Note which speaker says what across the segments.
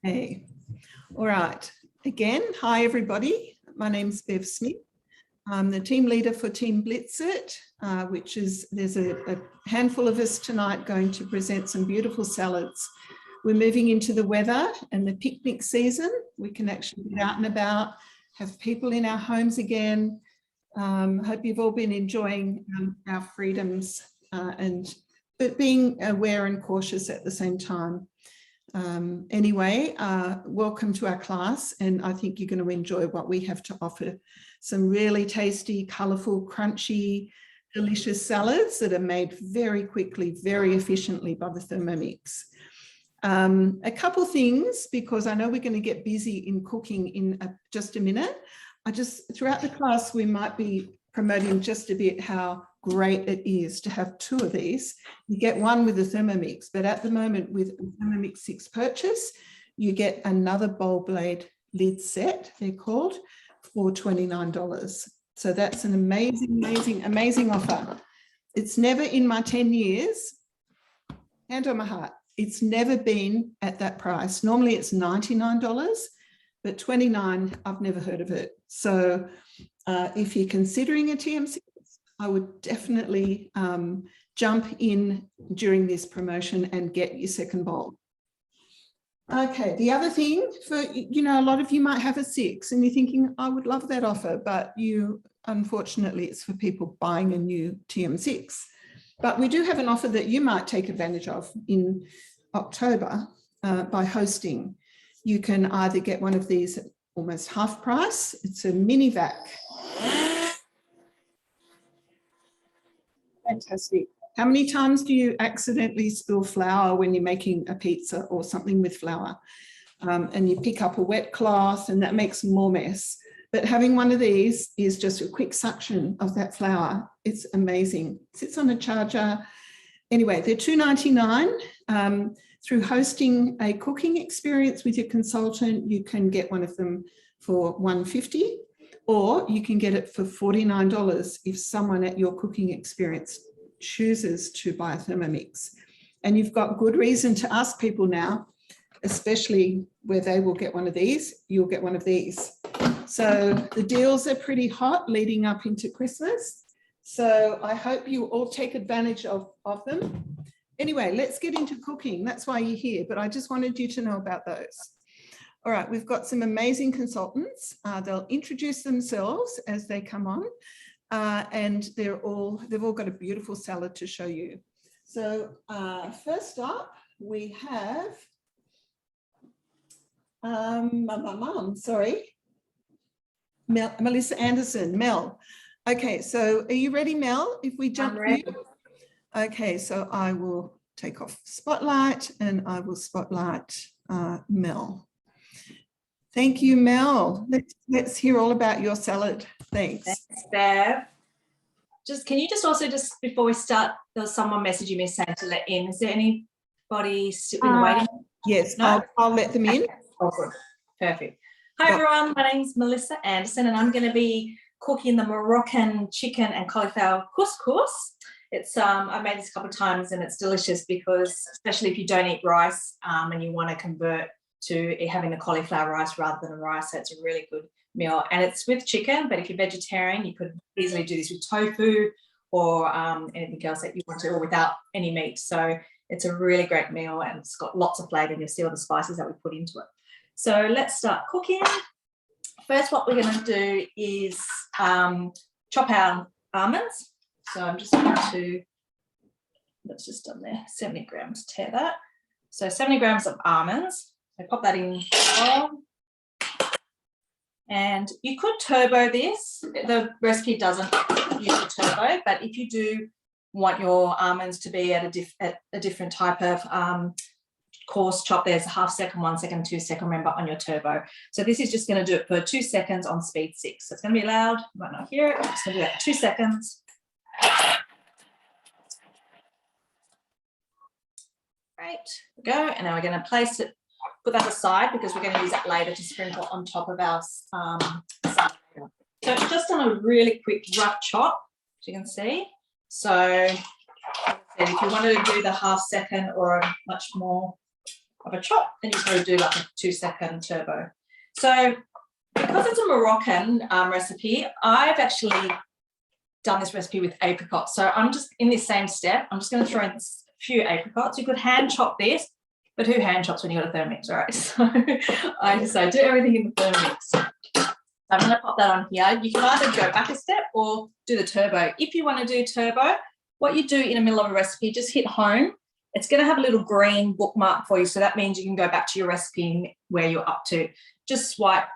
Speaker 1: Okay. All right. Again, hi everybody. My name's Bev Smith. I'm the team leader for Team Blitzit, which is, there's a handful of us tonight going to present some beautiful salads. We're moving into the weather and the picnic season. We can actually get out and about, have people in our homes again. Hope you've all been enjoying our freedoms but being aware and cautious at the same time. Anyway, welcome to our class, and I think you're going to enjoy what we have to offer. Some really tasty, colourful, crunchy, delicious salads that are made very quickly, very efficiently by the Thermomix. A couple things, because I know we're going to get busy in cooking in just a minute. Throughout the class, we might be promoting just a bit how great it is to have two of these. You get one with the Thermomix, but at the moment with Thermomix 6 purchase, you get another bowl blade lid set, they're called, for $29. So that's an amazing offer. It's never in my 10 years, hand on my heart, it's never been at that price. Normally it's $99, but $29, I've never heard of it. So if you're considering a TM6, I would definitely jump in during this promotion and get your second bowl. Okay, the other thing, for, you know, a lot of you might have a 6 and you're thinking, I would love that offer, but unfortunately, it's for people buying a new TM6. But we do have an offer that you might take advantage of in October by hosting. You can either get one of these at almost half price. It's a mini vac. Fantastic. How many times do you accidentally spill flour when you're making a pizza or something with flour? And you pick up a wet cloth and that makes more mess. But having one of these is just a quick suction of that flour. It's amazing. It sits on a charger. Anyway, they're $2.99. Through hosting a cooking experience with your consultant, you can get one of them for $150. Or you can get it for $49 if someone at your cooking experience chooses to buy a Thermomix. And you've got good reason to ask people now, especially where they will get one of these, you'll get one of these. So the deals are pretty hot leading up into Christmas. So I hope you all take advantage of them. Anyway, let's get into cooking. That's why you're here, but I just wanted you to know about those. All right, we've got some amazing consultants. They'll introduce themselves as they come on, and they've all got a beautiful salad to show you. So first up, we have Melissa Anderson, Mel. Okay, so are you ready, Mel? If we jump in. Okay, so I will take off Spotlight and I will spotlight Mel. Thank you, Mel. Let's hear all about your salad. Thanks.
Speaker 2: Thanks, Bev. Can you also before we start, there was someone messaging me saying to let in. Is there anybody in the waiting?
Speaker 1: Yes, no? I'll let them in.
Speaker 2: Oh, good. Perfect. Hi, everyone. My name's Melissa Anderson, and I'm going to be cooking the Moroccan chicken and cauliflower couscous. I've made this a couple of times, and it's delicious because, especially if you don't eat rice and you want to convert to having the cauliflower rice rather than a rice, so it's a really good meal. And it's with chicken, but if you're vegetarian, you could easily do this with tofu or anything else that you want to, or without any meat. So it's a really great meal, and it's got lots of flavour, and you'll see all the spices that we put into it. So let's start cooking. First, what we're going to do is chop our almonds. So I'm just going to, that's just done there, 70 grams, tear that. So 70 grams of almonds. So pop that in the bowl. And you could turbo this. The recipe doesn't use a turbo, but if you do want your almonds to be at a different type of coarse chop, there's a half second, 1 second, 2 second, remember, on your turbo. So this is just going to do it for 2 seconds on speed 6. So it's going to be loud. You might not hear it. I'm just going to do that for 2 seconds. Great, there we go. And now we're going to place it, put that aside because we're going to use that later to sprinkle on top of our salad. So it's just done a really quick rough chop, as you can see. So if you wanted to do the half second or a much more of a chop, and you sort of do like a 2-second turbo. So because it's a Moroccan recipe, I've actually done this recipe with apricots. So I'm just in this same step, I'm just going to throw in a few apricots. You could hand chop this, but who hand chops when you got a Thermomix, right? So I decided to do everything in the Thermomix. I'm going to pop that on here. You can either go back a step or do the turbo. If you want to do turbo, what you do in the middle of a recipe, just hit home. It's going to have a little green bookmark for you. So that means you can go back to your recipe where you're up to. Just swipe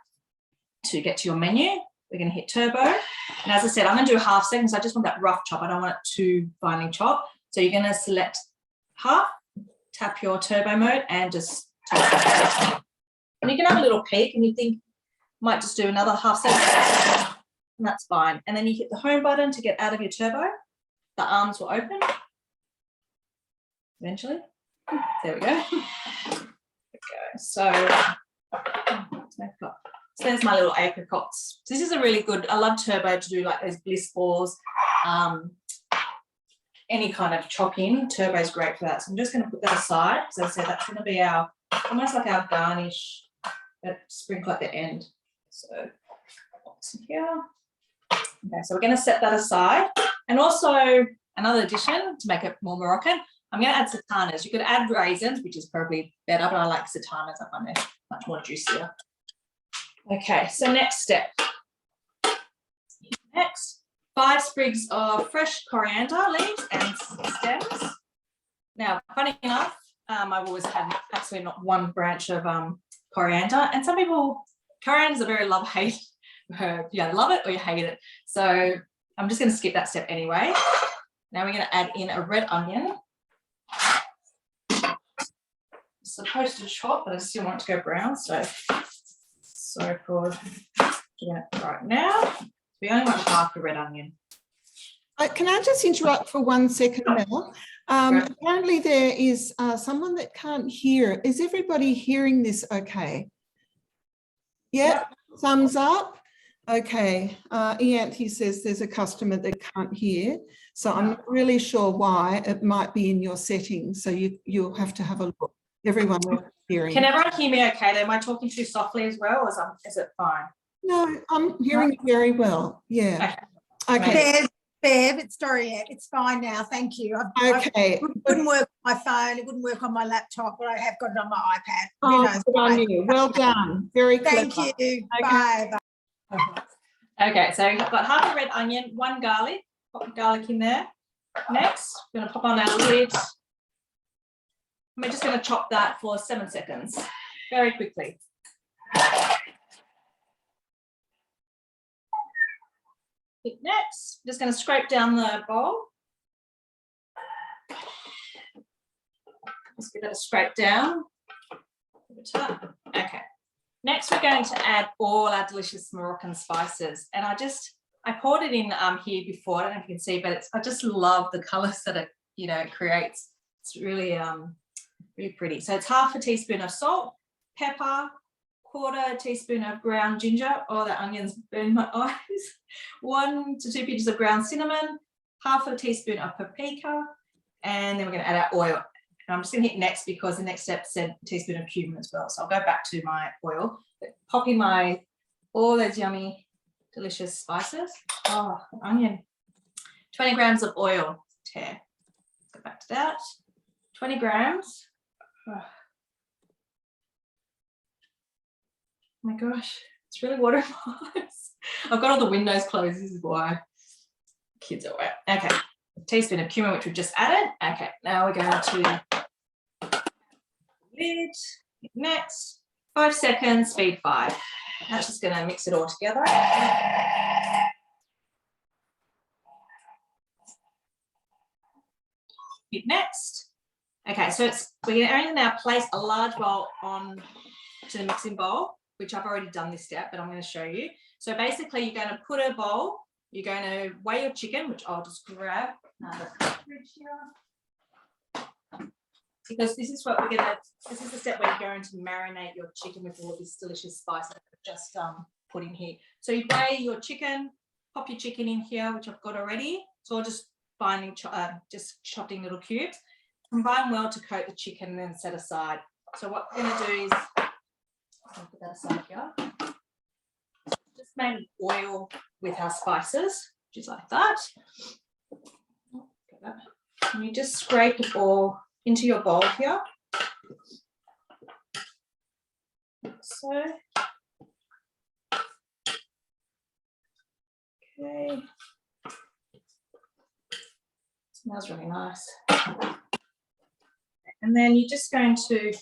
Speaker 2: to get to your menu. We're going to hit turbo. And as I said, I'm going to do half seconds. I just want that rough chop. I don't want it too finely chopped. So you're going to select half, tap your turbo mode, and just tap it. And you can have a little peek and you think, might just do another half second, and that's fine. And then you hit the home button to get out of your turbo. The arms will open eventually. There we go. There we go. So there's my little apricots. So this is a really good, I love turbo to do like those bliss balls, any kind of chopping. Turbo is great for that. So I'm just going to put that aside, because as I said, that's going to be our, almost like our garnish, that sprinkle at the end. So what's in here? Okay, so we're going to set that aside. And also another addition to make it more Moroccan, I'm going to add sultanas. You could add raisins, which is probably better, but I like sultanas. I find they're much more juicier. Okay, so next step. Next, 5 sprigs of fresh coriander leaves and stems. Now, funny enough, I've always had absolutely not one branch of coriander, and some people, coriander is a very love-hate herb. You either love it or you hate it. So I'm just going to skip that step anyway. Now we're going to add in a red onion. It's supposed to chop, but I still want it to go brown. So sorry for doing it right now. We only want half the red onion.
Speaker 1: Can I just interrupt for 1 second, Mel? Apparently there is someone that can't hear. Is everybody hearing this okay? Yeah, thumbs up. Okay. Ianthi says there's a customer that can't hear. So I'm not really sure why. It might be in your settings. So you'll have to have a look. Everyone is hearing.
Speaker 2: Can everyone hear me okay? Am I talking too softly as well, or is it fine?
Speaker 1: No, I'm hearing it very well. Yeah. Okay.
Speaker 3: Bev, it's Doriette. It's fine now. Thank you.
Speaker 1: Okay.
Speaker 3: It wouldn't work on my phone. It wouldn't work on my laptop, but I have got it on my iPad.
Speaker 1: Oh, good on you. Well done. Very clever.
Speaker 3: Thank you.
Speaker 1: Okay.
Speaker 3: Bye.
Speaker 2: Okay, so I've got half a red onion, 1 garlic. Pop the garlic in there. Next, we're going to pop on our lid. We're just going to chop that for 7 seconds, very quickly. Next, just going to scrape down the bowl. Just give it a scrape down. Okay. Next, we're going to add all our delicious Moroccan spices, and I poured it in here before. I don't know if you can see, but I just love the colours that it creates. It's really really pretty. So it's half a teaspoon of salt, pepper, 1/4 teaspoon of ground ginger. Oh, that onion's burned my eyes. 1 to 2 pinches of ground cinnamon, half a teaspoon of paprika, and then we're going to add our oil. And I'm just going to hit next because the next step said a teaspoon of cumin as well. So I'll go back to my oil, pop in all those yummy, delicious spices. Oh, onion. 20 grams of oil. Go back to that. 20 grams. Oh my gosh, it's really watering my eyes. I've got all the windows closed. This is why. Kids are away. Okay, a teaspoon of cumin, which we've just added. Okay, now we're going to lid. Next, 5 seconds, speed 5. That's just going to mix it all together. Hit next. Okay, so we're going to now place a large bowl on to the mixing bowl, which I've already done this step, but I'm going to show you. So basically, you're going to put a bowl, you're going to weigh your chicken, which I'll just grab another cartridge here. Because this is the step where you're going to marinate your chicken with all this delicious spice that I've just put in here. So you weigh your chicken, pop your chicken in here, which I've got already. So I'll just just chopped in little cubes. Combine well to coat the chicken and then set aside. So what we're going to do is, I'll put that aside here, just maybe oil with our spices, just like that. And you just scrape it all into your bowl here. So, okay. Smells really nice. And then you're just going to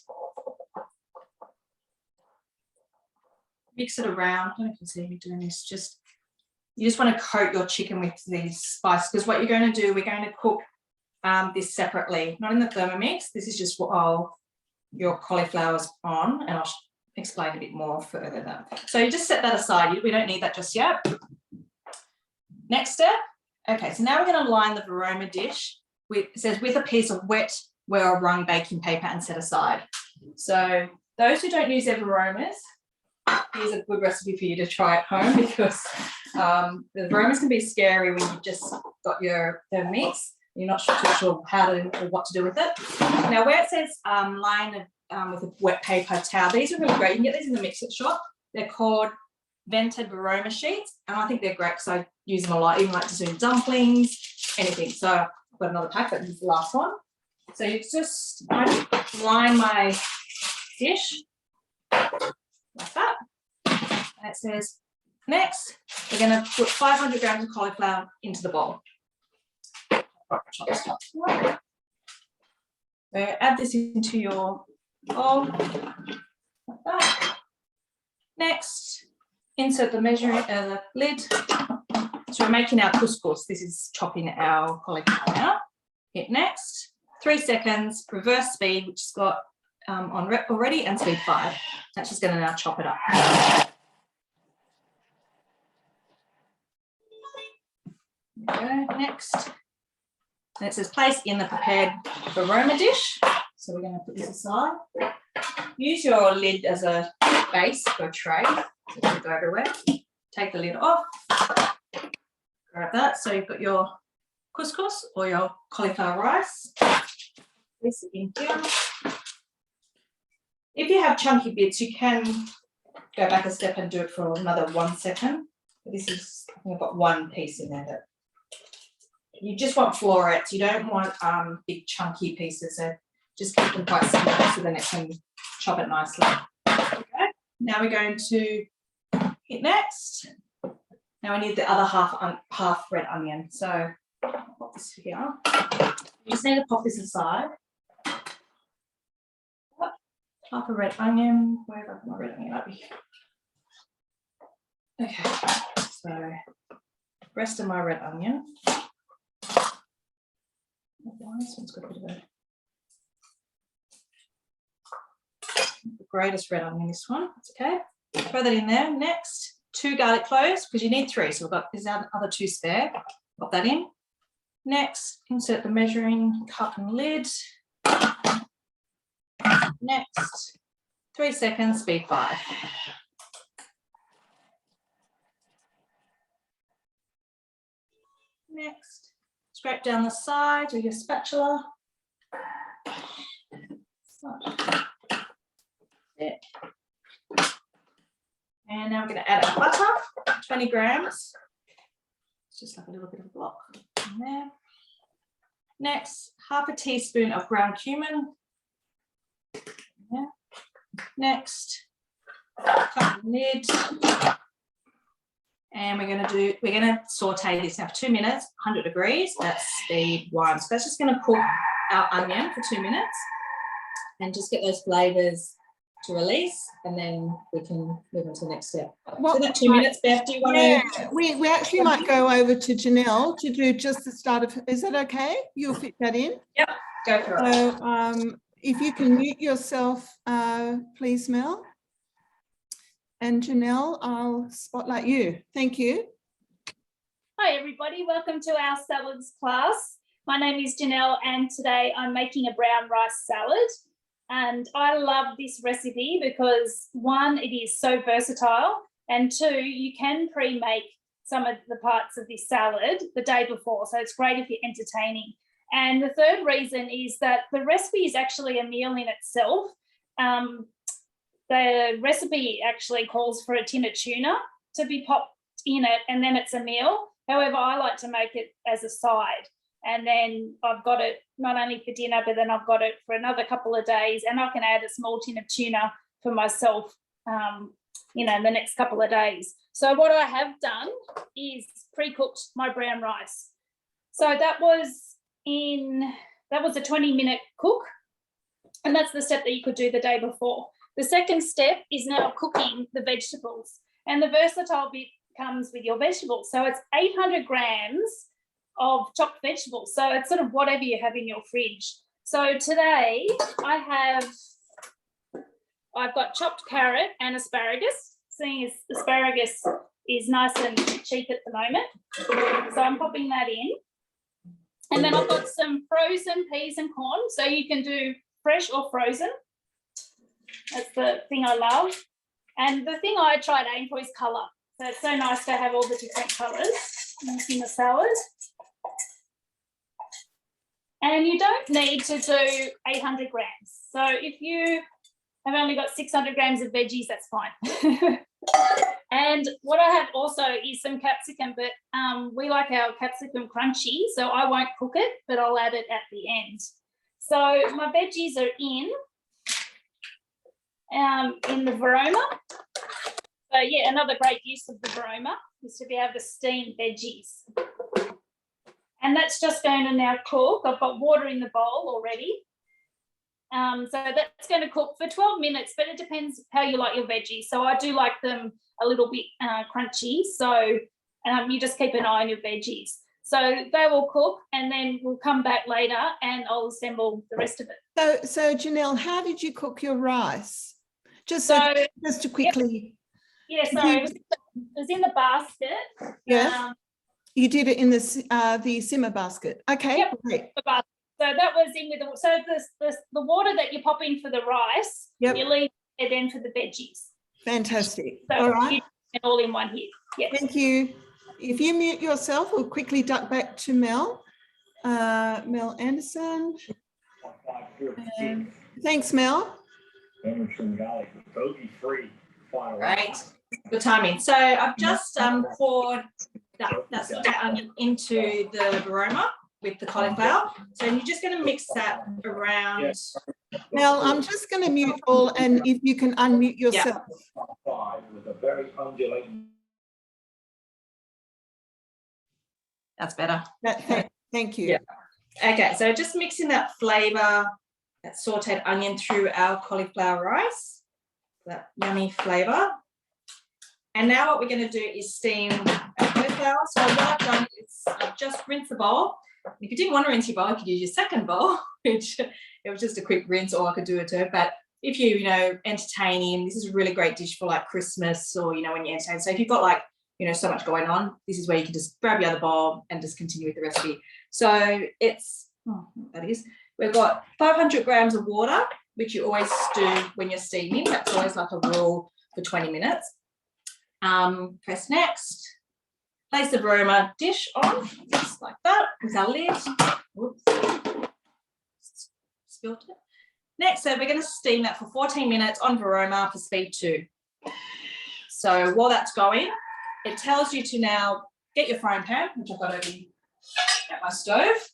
Speaker 2: mix it around. I don't know if you can see me doing this. You just want to coat your chicken with these spices, because what you're going to do, we're going to cook this separately, not in the Thermomix. This is just while your cauliflower's on, and I'll explain a bit more further though. So you just set that aside. We don't need that just yet. Next step. Okay, so now we're going to line the Varoma dish with, it says, with a piece of wet, well wrung baking paper and set aside. So those who don't use their Varomas, here's a good recipe for you to try at home, because the Varomas can be scary when you've just got your Thermomix. You're not too sure how to or what to do with it. Now, where it says line with a wet paper towel, these are really great. You can get these in the mix-it shop. They're called vented Varoma sheets, and I think they're great because I use them a lot, even like to do dumplings, anything. So I've got another pack, but this is the last one. So you just line my dish like that, and it says next we're going to put 500 grams of cauliflower into the bowl. So add this into your bowl like that. Next, insert the measuring lid. So we're making our couscous. This is chopping our cauliflower now. Hit next. 3 seconds. Reverse speed, which has got on rep already, and speed 5. That's just going to now chop it up. There we go. Next. And it says place in the prepared Varoma dish. So we're going to put this aside. Use your lid as a base for a tray. So it doesn't go everywhere. Take the lid off. Grab that. So you've got your couscous or your cauliflower rice. Place it in here. If you have chunky bits, you can go back a step and do it for another 1 second. But this is, I think I've got one piece in there that you just want florets. You don't want big chunky pieces. So just keep them quite small so then it can chop it nicely. Okay. Now we're going to hit next. Now we need the other half red onion. So I'll pop this here. You just need to pop this aside. Half a red onion. Where have I put my red onion? Okay. So rest of my red onion. This one's got a bit of the greatest red onion, this one. That's okay. Throw that in there. Next, 2 garlic cloves, because you need 3. So we've got these other 2 spare. Pop that in. Next, insert the measuring cup and lid. Next, 3 seconds, speed 5. Next, scrape down the side with your spatula. And now we're going to add our butter, 20 grams. It's just like a little bit of a block in there. Next, half a teaspoon of ground cumin. Yeah. Next, cover the lid. And we're going to saute this now for 2 minutes, 100 degrees. That's speed 1. So that's just going to cook our onion for 2 minutes and just get those flavours to release, and then we can move on to the next step. So that 2 minutes, Beth, do you want to?
Speaker 1: We actually might go over to Janelle to do just the start of, is that okay? You'll fit that in?
Speaker 2: Yep, go for it.
Speaker 1: So if you can mute yourself, please, Mel. And Janelle, I'll spotlight you. Thank you.
Speaker 4: Hi everybody, welcome to our salads class. My name is Janelle and today I'm making a brown rice salad. And I love this recipe because 1, it is so versatile, and 2, you can pre-make some of the parts of this salad the day before. So it's great if you're entertaining. And the third reason is that the recipe is actually a meal in itself. the recipe actually calls for a tin of tuna to be popped in it, and then it's a meal. However, I like to make it as a side, and then I've got it not only for dinner, but then I've got it for another couple of days, and I can add a small tin of tuna for myself, you know, in the next couple of days. So what I have done is pre-cooked my brown rice. So that was a 20-minute cook, and that's the step that you could do the day before. The second step is now cooking the vegetables, and the versatile bit comes with your vegetables. So it's 800 grams of chopped vegetables. So it's sort of whatever you have in your fridge. So today I've got chopped carrot and asparagus, seeing as asparagus is nice and cheap at the moment. So I'm popping that in. And then I've got some frozen peas and corn. So you can do fresh or frozen. That's the thing I love. And the thing I try to aim for is colour. So it's so nice to have all the different colours in the salad. And you don't need to do 800 grams. So if you have only got 600 grams of veggies, that's fine. And what I have also is some capsicum, but we like our capsicum crunchy, so I won't cook it, but I'll add it at the end. So my veggies are in the Varoma. So yeah, another great use of the Varoma is to be able to steam veggies. And that's just going to now cook. I've got water in the bowl already. So that's going to cook for 12 minutes, but it depends how you like your veggies. So I do like them a little bit crunchy. So you just keep an eye on your veggies. So they will cook, and then we'll come back later and I'll assemble the rest of it.
Speaker 1: So Janelle, how did you cook your rice? Just to quickly.
Speaker 4: Yeah, so it was in the basket.
Speaker 1: Yeah. You did it in the simmer basket. Okay,
Speaker 4: yep,
Speaker 1: great.
Speaker 4: the basket. So that was in with the water that you pop in for the rice,
Speaker 1: yep.
Speaker 4: You leave it then for the veggies.
Speaker 1: Fantastic.
Speaker 4: So
Speaker 1: all right.
Speaker 4: All in one hit. Yep.
Speaker 1: Thank you. If you mute yourself, we'll quickly duck back to Mel. Mel Anderson. Thanks, Mel.
Speaker 2: Right. Good timing. So I've just poured that sauteed onion into the Varoma with the cauliflower. So you're just going to mix that around.
Speaker 1: Mel, I'm just going to mute all, and if you can unmute yourself.
Speaker 2: That's better.
Speaker 1: Thank you.
Speaker 2: Yeah. Okay, so just mixing that flavour, that sauteed onion through our cauliflower rice, that yummy flavour. And now what we're going to do is steam our cauliflower. So what I've done is I've just rinsed the bowl. If you didn't want to rinse your bowl, you could use your second bowl, which it was just a quick rinse, or I could do it too. But if you entertaining, this is a really great dish for like Christmas, or when you're entertaining. So if you've got like so much going on, this is where you can just grab your other bowl and just continue with the recipe. So we've got 500 grams of water, which you always do when you're steaming. That's always like a rule for 20 minutes. Press next. Place the Varoma dish on, just like that, with our lid. Whoops. Spilled it. Next, so we're going to steam that for 14 minutes on Varoma for speed 2. So while that's going, it tells you to now get your frying pan, which I've got over at my stove.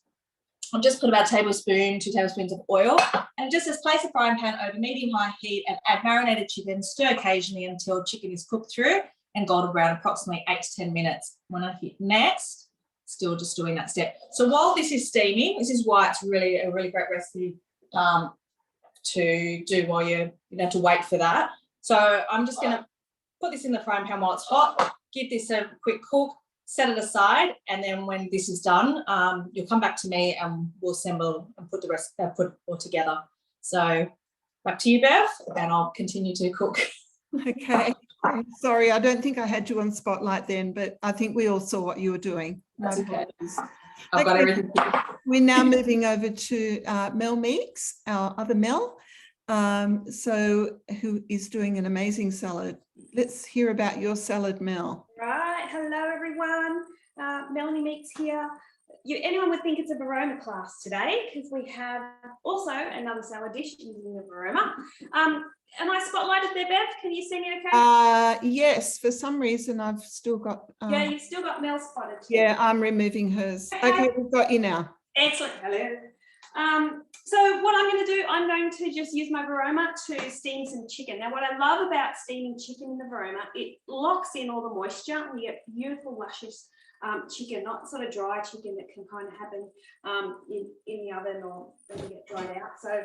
Speaker 2: I'll just put about 2 tablespoons of oil, and just place a frying pan over medium-high heat and add marinated chicken. Stir occasionally until chicken is cooked through and golden brown, approximately 8 to 10 minutes. When I hit next, still just doing that step. So while this is steaming, this is why it's really a really great recipe to do while you have to wait for that. So I'm just going to put this in the frying pan while it's hot, give this a quick cook, set it aside, and then when this is done, you'll come back to me and we'll assemble and put the rest put it all together. So back to you, Bev, and I'll continue to cook.
Speaker 1: Okay. Sorry, I don't think I had you on spotlight then, but I think we all saw what you were doing.
Speaker 2: That's okay. I've got everything.
Speaker 1: We're now moving over to Mel Meeks, our other Mel, who is doing an amazing salad. Let's hear about your salad, Mel.
Speaker 5: Right, hello everyone. Melanie Meeks here. anyone would think it's a Varoma class today because we have also another salad dish using the Varoma. Am I spotlighted there, Bev? Can you see me okay?
Speaker 1: Yes, for some reason I've still got.
Speaker 5: Yeah, you've still got Mel spotted too.
Speaker 1: Yeah, I'm removing hers. Okay, we've got you now.
Speaker 5: Excellent. Hello. So what I'm going to do, I'm going to just use my Varoma to steam some chicken. Now, what I love about steaming chicken in the Varoma, it locks in all the moisture and you get beautiful, luscious chicken, not sort of dry chicken that can kind of happen in the oven or when you get dried out. So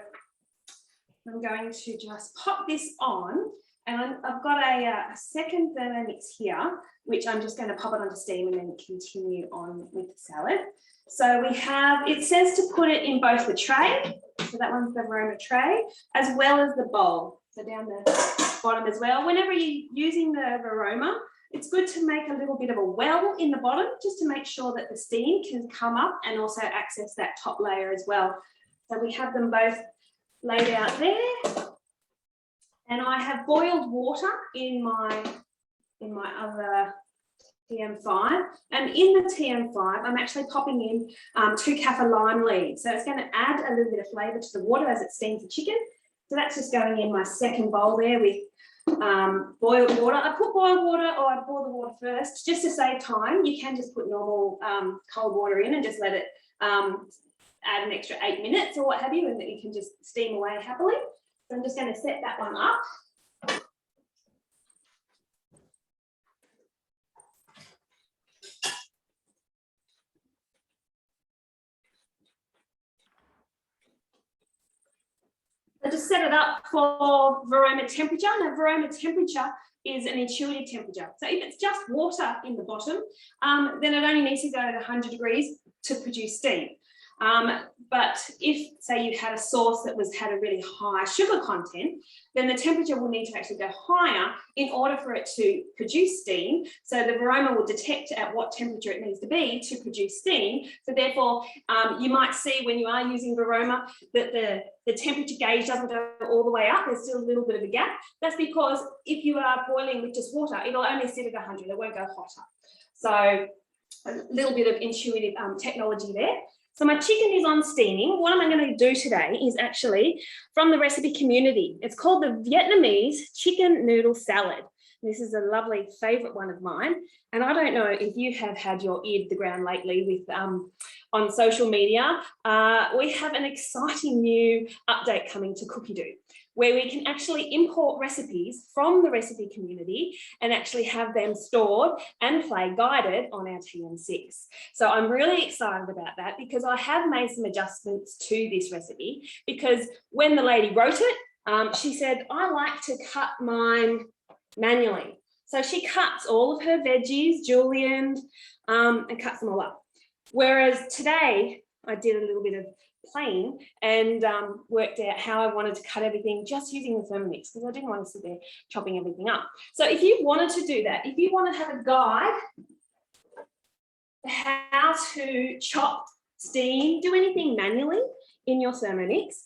Speaker 5: I'm going to just pop this on, and I've got a second Thermomix here, which I'm just going to pop it onto steam and then continue on with the salad. So we have, it says to put it in both the tray, so that one's the Varoma tray, as well as the bowl, so down the bottom as well. Whenever you're using the Varoma, it's good to make a little bit of a well in the bottom, just to make sure that the steam can come up and also access that top layer as well. So we have them both laid out there, and I have boiled water in my other TM5, and in the TM5 I'm actually popping in 2 kaffir lime leaves, so it's going to add a little bit of flavour to the water as it steams the chicken. So that's just going in my second bowl there with boiled water. I put boiled water, or I boil the water first just to save time. You can just put normal cold water in and just let it add an extra 8 minutes or what have you, and that you can just steam away happily. So I'm just going to set that one up. I just set it up for Varoma temperature. Now, Varoma temperature is an intuitive temperature. So if it's just water in the bottom, then it only needs to go to 100 degrees to produce steam. But if, say, you had a sauce that had a really high sugar content, then the temperature will need to actually go higher in order for it to produce steam. So the Varoma will detect at what temperature it needs to be to produce steam. So therefore, you might see when you are using Varoma that the temperature gauge doesn't go all the way up. There's still a little bit of a gap. That's because if you are boiling with just water, it'll only sit at 100. It won't go hotter. So a little bit of intuitive technology there. So my chicken is on steaming. What am I going to do today is actually from the recipe community. It's called the Vietnamese chicken noodle salad. This is a lovely favourite one of mine. And I don't know if you have had your ear to the ground lately with on social media. We have an exciting new update coming to Cookie Do, where we can actually import recipes from the recipe community and actually have them stored and play guided on our TM6. So I'm really excited about that because I have made some adjustments to this recipe, because when the lady wrote it, she said, I like to cut mine manually. So she cuts all of her veggies, julienned, and cuts them all up. Whereas today I did a little bit of playing and worked out how I wanted to cut everything just using the Thermomix, because I didn't want to sit there chopping everything up. So if you wanted to do that, if you want to have a guide how to chop, steam, do anything manually in your Thermomix,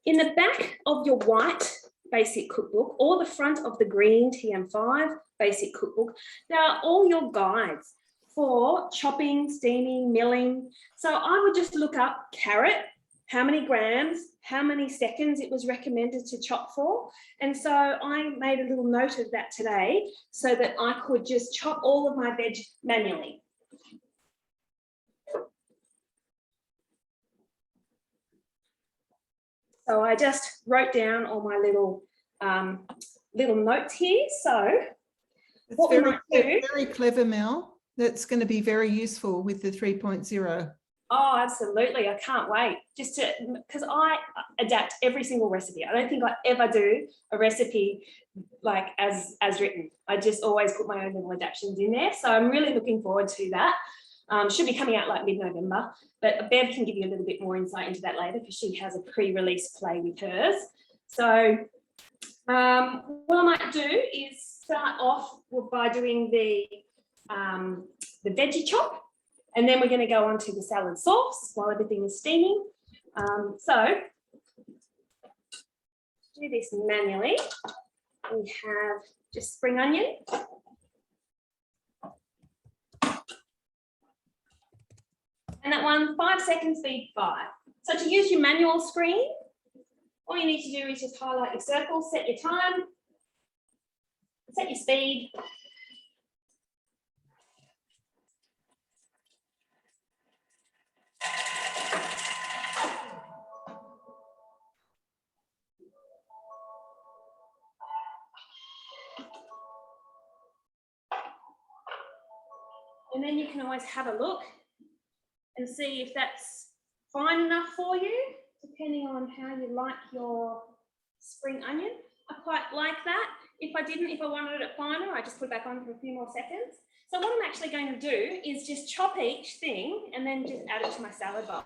Speaker 5: in the back of your white basic cookbook or the front of the green TM5 basic cookbook, there are all your guides for chopping, steaming, milling. So I would just look up carrot, how many grams, how many seconds it was recommended to chop for. And so I made a little note of that today so that I could just chop all of my veg manually. So I just wrote down all my little notes here. So
Speaker 1: It's
Speaker 5: what we might do,
Speaker 1: very clever, Mel. That's going to be very useful with the 3.0.
Speaker 5: Oh, absolutely. I can't wait. Just to, because I adapt every single recipe. I don't think I ever do a recipe like as written. I just always put my own little adaptations in there. So I'm really looking forward to that. Should be coming out like mid-November, but Bev can give you a little bit more insight into that later because she has a pre-release play with hers. So what I might do is start off by doing the veggie chop, and then we're going to go on to the salad sauce while everything is steaming. So do this manually. We have just spring onion. And that one, 5 seconds, speed 5. So to use your manual screen, all you need to do is just highlight your circle, set your time, set your speed. And then you can always have a look and see if that's fine enough for you, depending on how you like your spring onion. I quite like that. If I wanted it finer, I just put it back on for a few more seconds. So what I'm actually going to do is just chop each thing and then just add it to my salad bowl.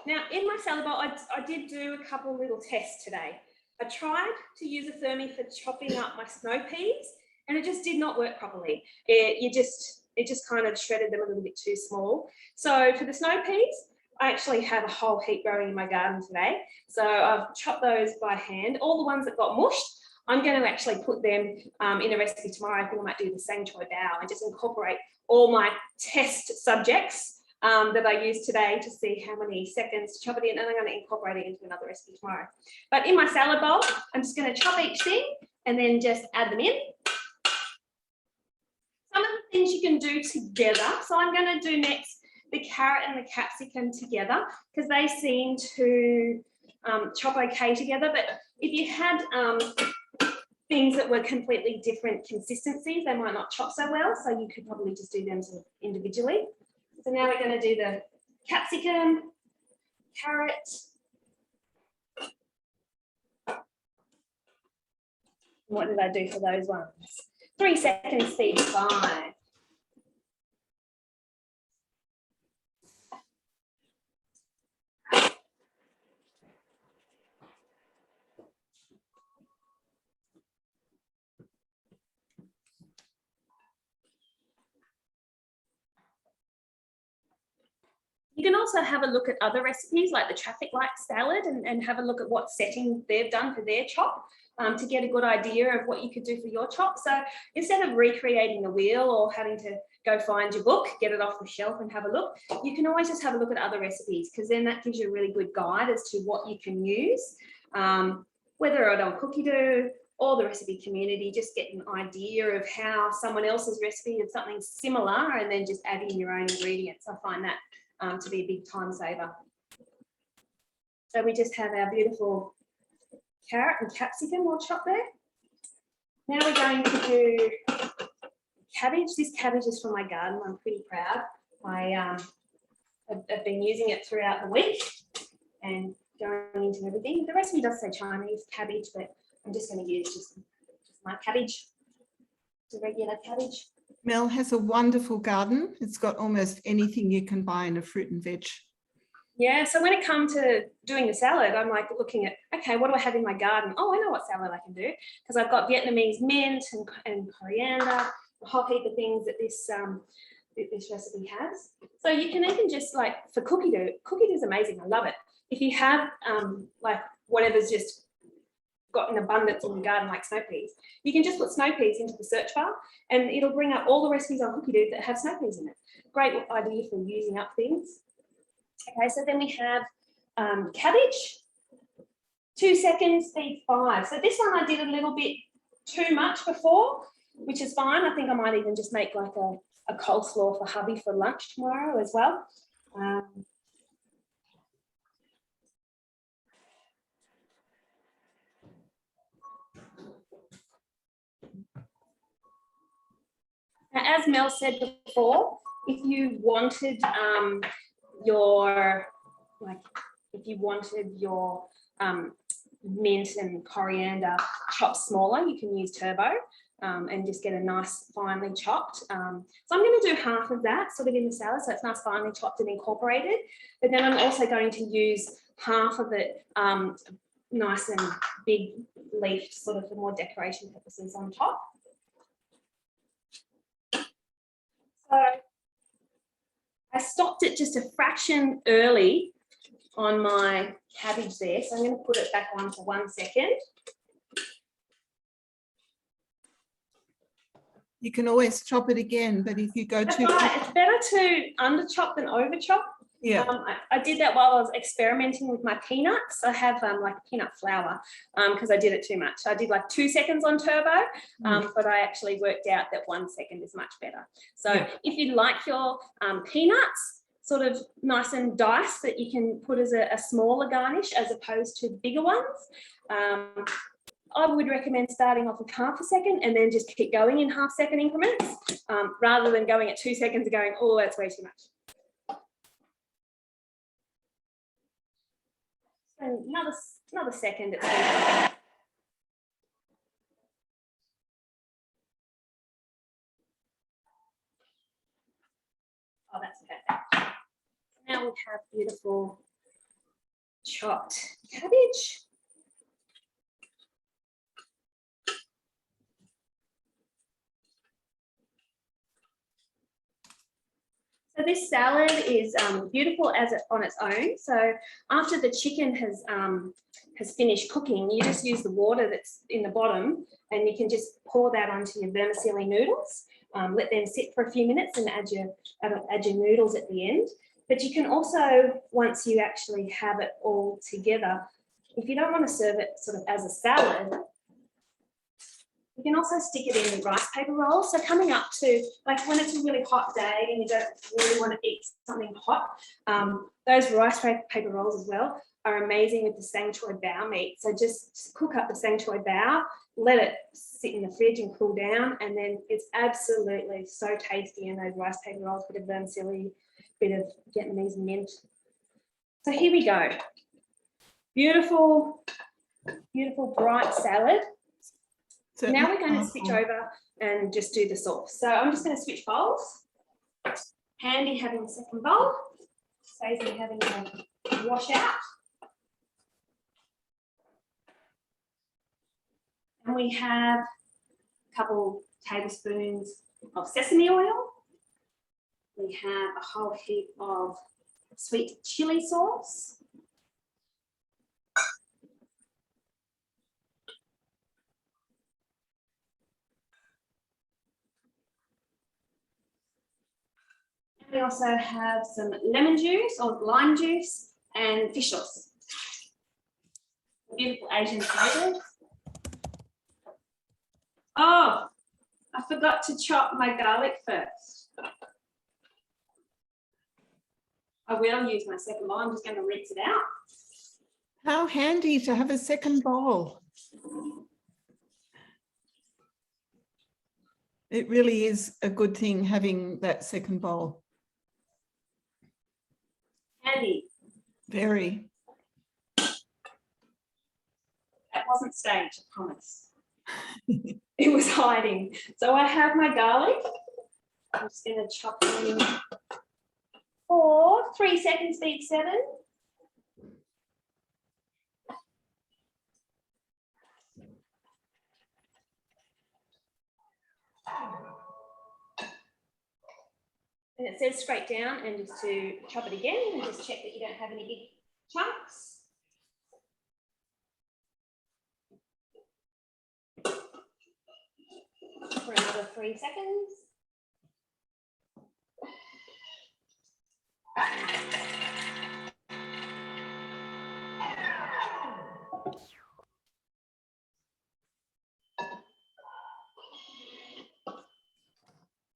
Speaker 5: Now, in my salad bowl, I did do a couple little tests today. I tried to use a Thermi for chopping up my snow peas, and it just did not work properly. It just kind of shredded them a little bit too small. So for the snow peas, I actually have a whole heap growing in my garden today. So I've chopped those by hand. All the ones that got mushed, I'm going to actually put them in a recipe tomorrow. I think I might do the sang choy bao and just incorporate all my test subjects that I used today to see how many seconds to chop it in, and I'm going to incorporate it into another recipe tomorrow. But in my salad bowl, I'm just going to chop each thing and then just add them in. Some of the things you can do together. So I'm going to do next the carrot and the capsicum together because they seem to chop okay together. But if you had things that were completely different consistencies, they might not chop so well. So you could probably just do them sort of individually. So now we're going to do the capsicum, carrot. What did I do for those ones? 3 seconds, speed 5. You can also have a look at other recipes like the traffic light salad and have a look at what setting they've done for their chop to get a good idea of what you could do for your chop. So instead of recreating the wheel or having to go find your book, get it off the shelf and have a look, you can always just have a look at other recipes because then that gives you a really good guide as to what you can use, whether or not on Cookie Dough or the recipe community, just get an idea of how someone else's recipe of something similar and then just add in your own ingredients. I find that to be a big time saver. So we just have our beautiful carrot and capsicum all chopped there. Now we're going to do cabbage. This cabbage is from my garden. I'm pretty proud. I've been using it throughout the week and going into everything. The recipe does say Chinese cabbage, but I'm just going to use just my cabbage, the regular cabbage.
Speaker 1: Mel has a wonderful garden. It's got almost anything you can buy in a fruit and veg.
Speaker 5: Yeah, so when it comes to doing the salad, I'm like looking at, okay, what do I have in my garden? Oh, I know what salad I can do because I've got Vietnamese mint and coriander, a whole heap of things that this recipe has. So you can even just like for cookie dough is amazing. I love it. If you have like whatever's just got in abundance in the garden like snow peas, you can just put snow peas into the search bar and it'll bring up all the recipes on Cookie Dough that have snow peas in it. Great idea for using up things. Okay, so then we have cabbage, 2 seconds, speed 5. So this one I did a little bit too much before, which is fine. I think I might even just make like a coleslaw for hubby for lunch tomorrow as well. Now, as Mel said before, if you wanted your mint and coriander chopped smaller, you can use turbo and just get a nice finely chopped. So I'm going to do half of that sort of in the salad, so it's nice finely chopped and incorporated. But then I'm also going to use half of it nice and big leafed, sort of for more decoration purposes on top. So I stopped it just a fraction early on my cabbage there. So I'm going to put it back on for 1 second.
Speaker 1: You can always chop it again, but if you go too
Speaker 5: Right, it's better to under chop than over chop
Speaker 1: Yeah.
Speaker 5: I did that while I was experimenting with my peanuts. I have like peanut flour because I did it too much. I did like 2 seconds on turbo, but I actually worked out that 1 second is much better. So if you like your peanuts sort of nice and diced that you can put as a smaller garnish as opposed to bigger ones, I would recommend starting off with 1/2 second and then just keep going in 1/2 second increments rather than going at 2 seconds and going, oh, that's way too much. So another second. Oh, that's perfect. Now we have beautiful chopped cabbage. So this salad is beautiful on its own. So after the chicken has finished cooking, you just use the water that's in the bottom and you can just pour that onto your vermicelli noodles. Let them sit for a few minutes and add your noodles at the end. But you can also, once you actually have it all together, if you don't want to serve it sort of as a salad, you can also stick it in rice paper rolls. So coming up to, like when it's a really hot day and you don't really want to eat something hot, those rice paper rolls as well are amazing with the sang choy bao meat. So just cook up the sang choy bao, let it sit in the fridge and cool down, and then it's absolutely so tasty in those rice paper rolls, bit of vermicelli, bit of Vietnamese mint. So here we go. Beautiful, beautiful bright salad. So now we're going to switch over and just do the sauce. So I'm just going to switch bowls. Handy having a second bowl. Saves me having to wash out. And we have a couple tablespoons of sesame oil. We have a whole heap of sweet chili sauce. We also have some lemon juice or lime juice and fish sauce. Beautiful Asian flavours. Oh, I forgot to chop my garlic first. I will use my second bowl. I'm just going to rinse it out.
Speaker 1: How handy to have a second bowl. It really is a good thing having that second bowl.
Speaker 5: Handy.
Speaker 1: Very.
Speaker 5: That wasn't staged, I promise. It was hiding. So I have my garlic. I'm just going to chop them for 3 seconds for each 7. And it says straight down, and just to chop it again and just check that you don't have any big chunks. For another 3 seconds.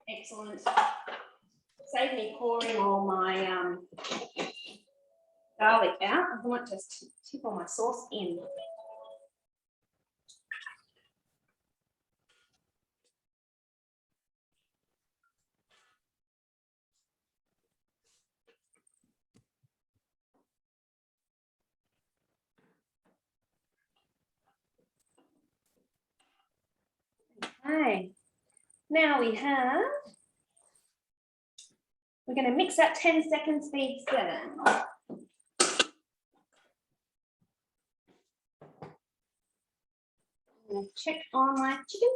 Speaker 5: Excellent. Save me pouring all my garlic out. I want to tip all my sauce in. Okay, now we're going to mix that 10 seconds for each 7. I'm going to check on my chicken.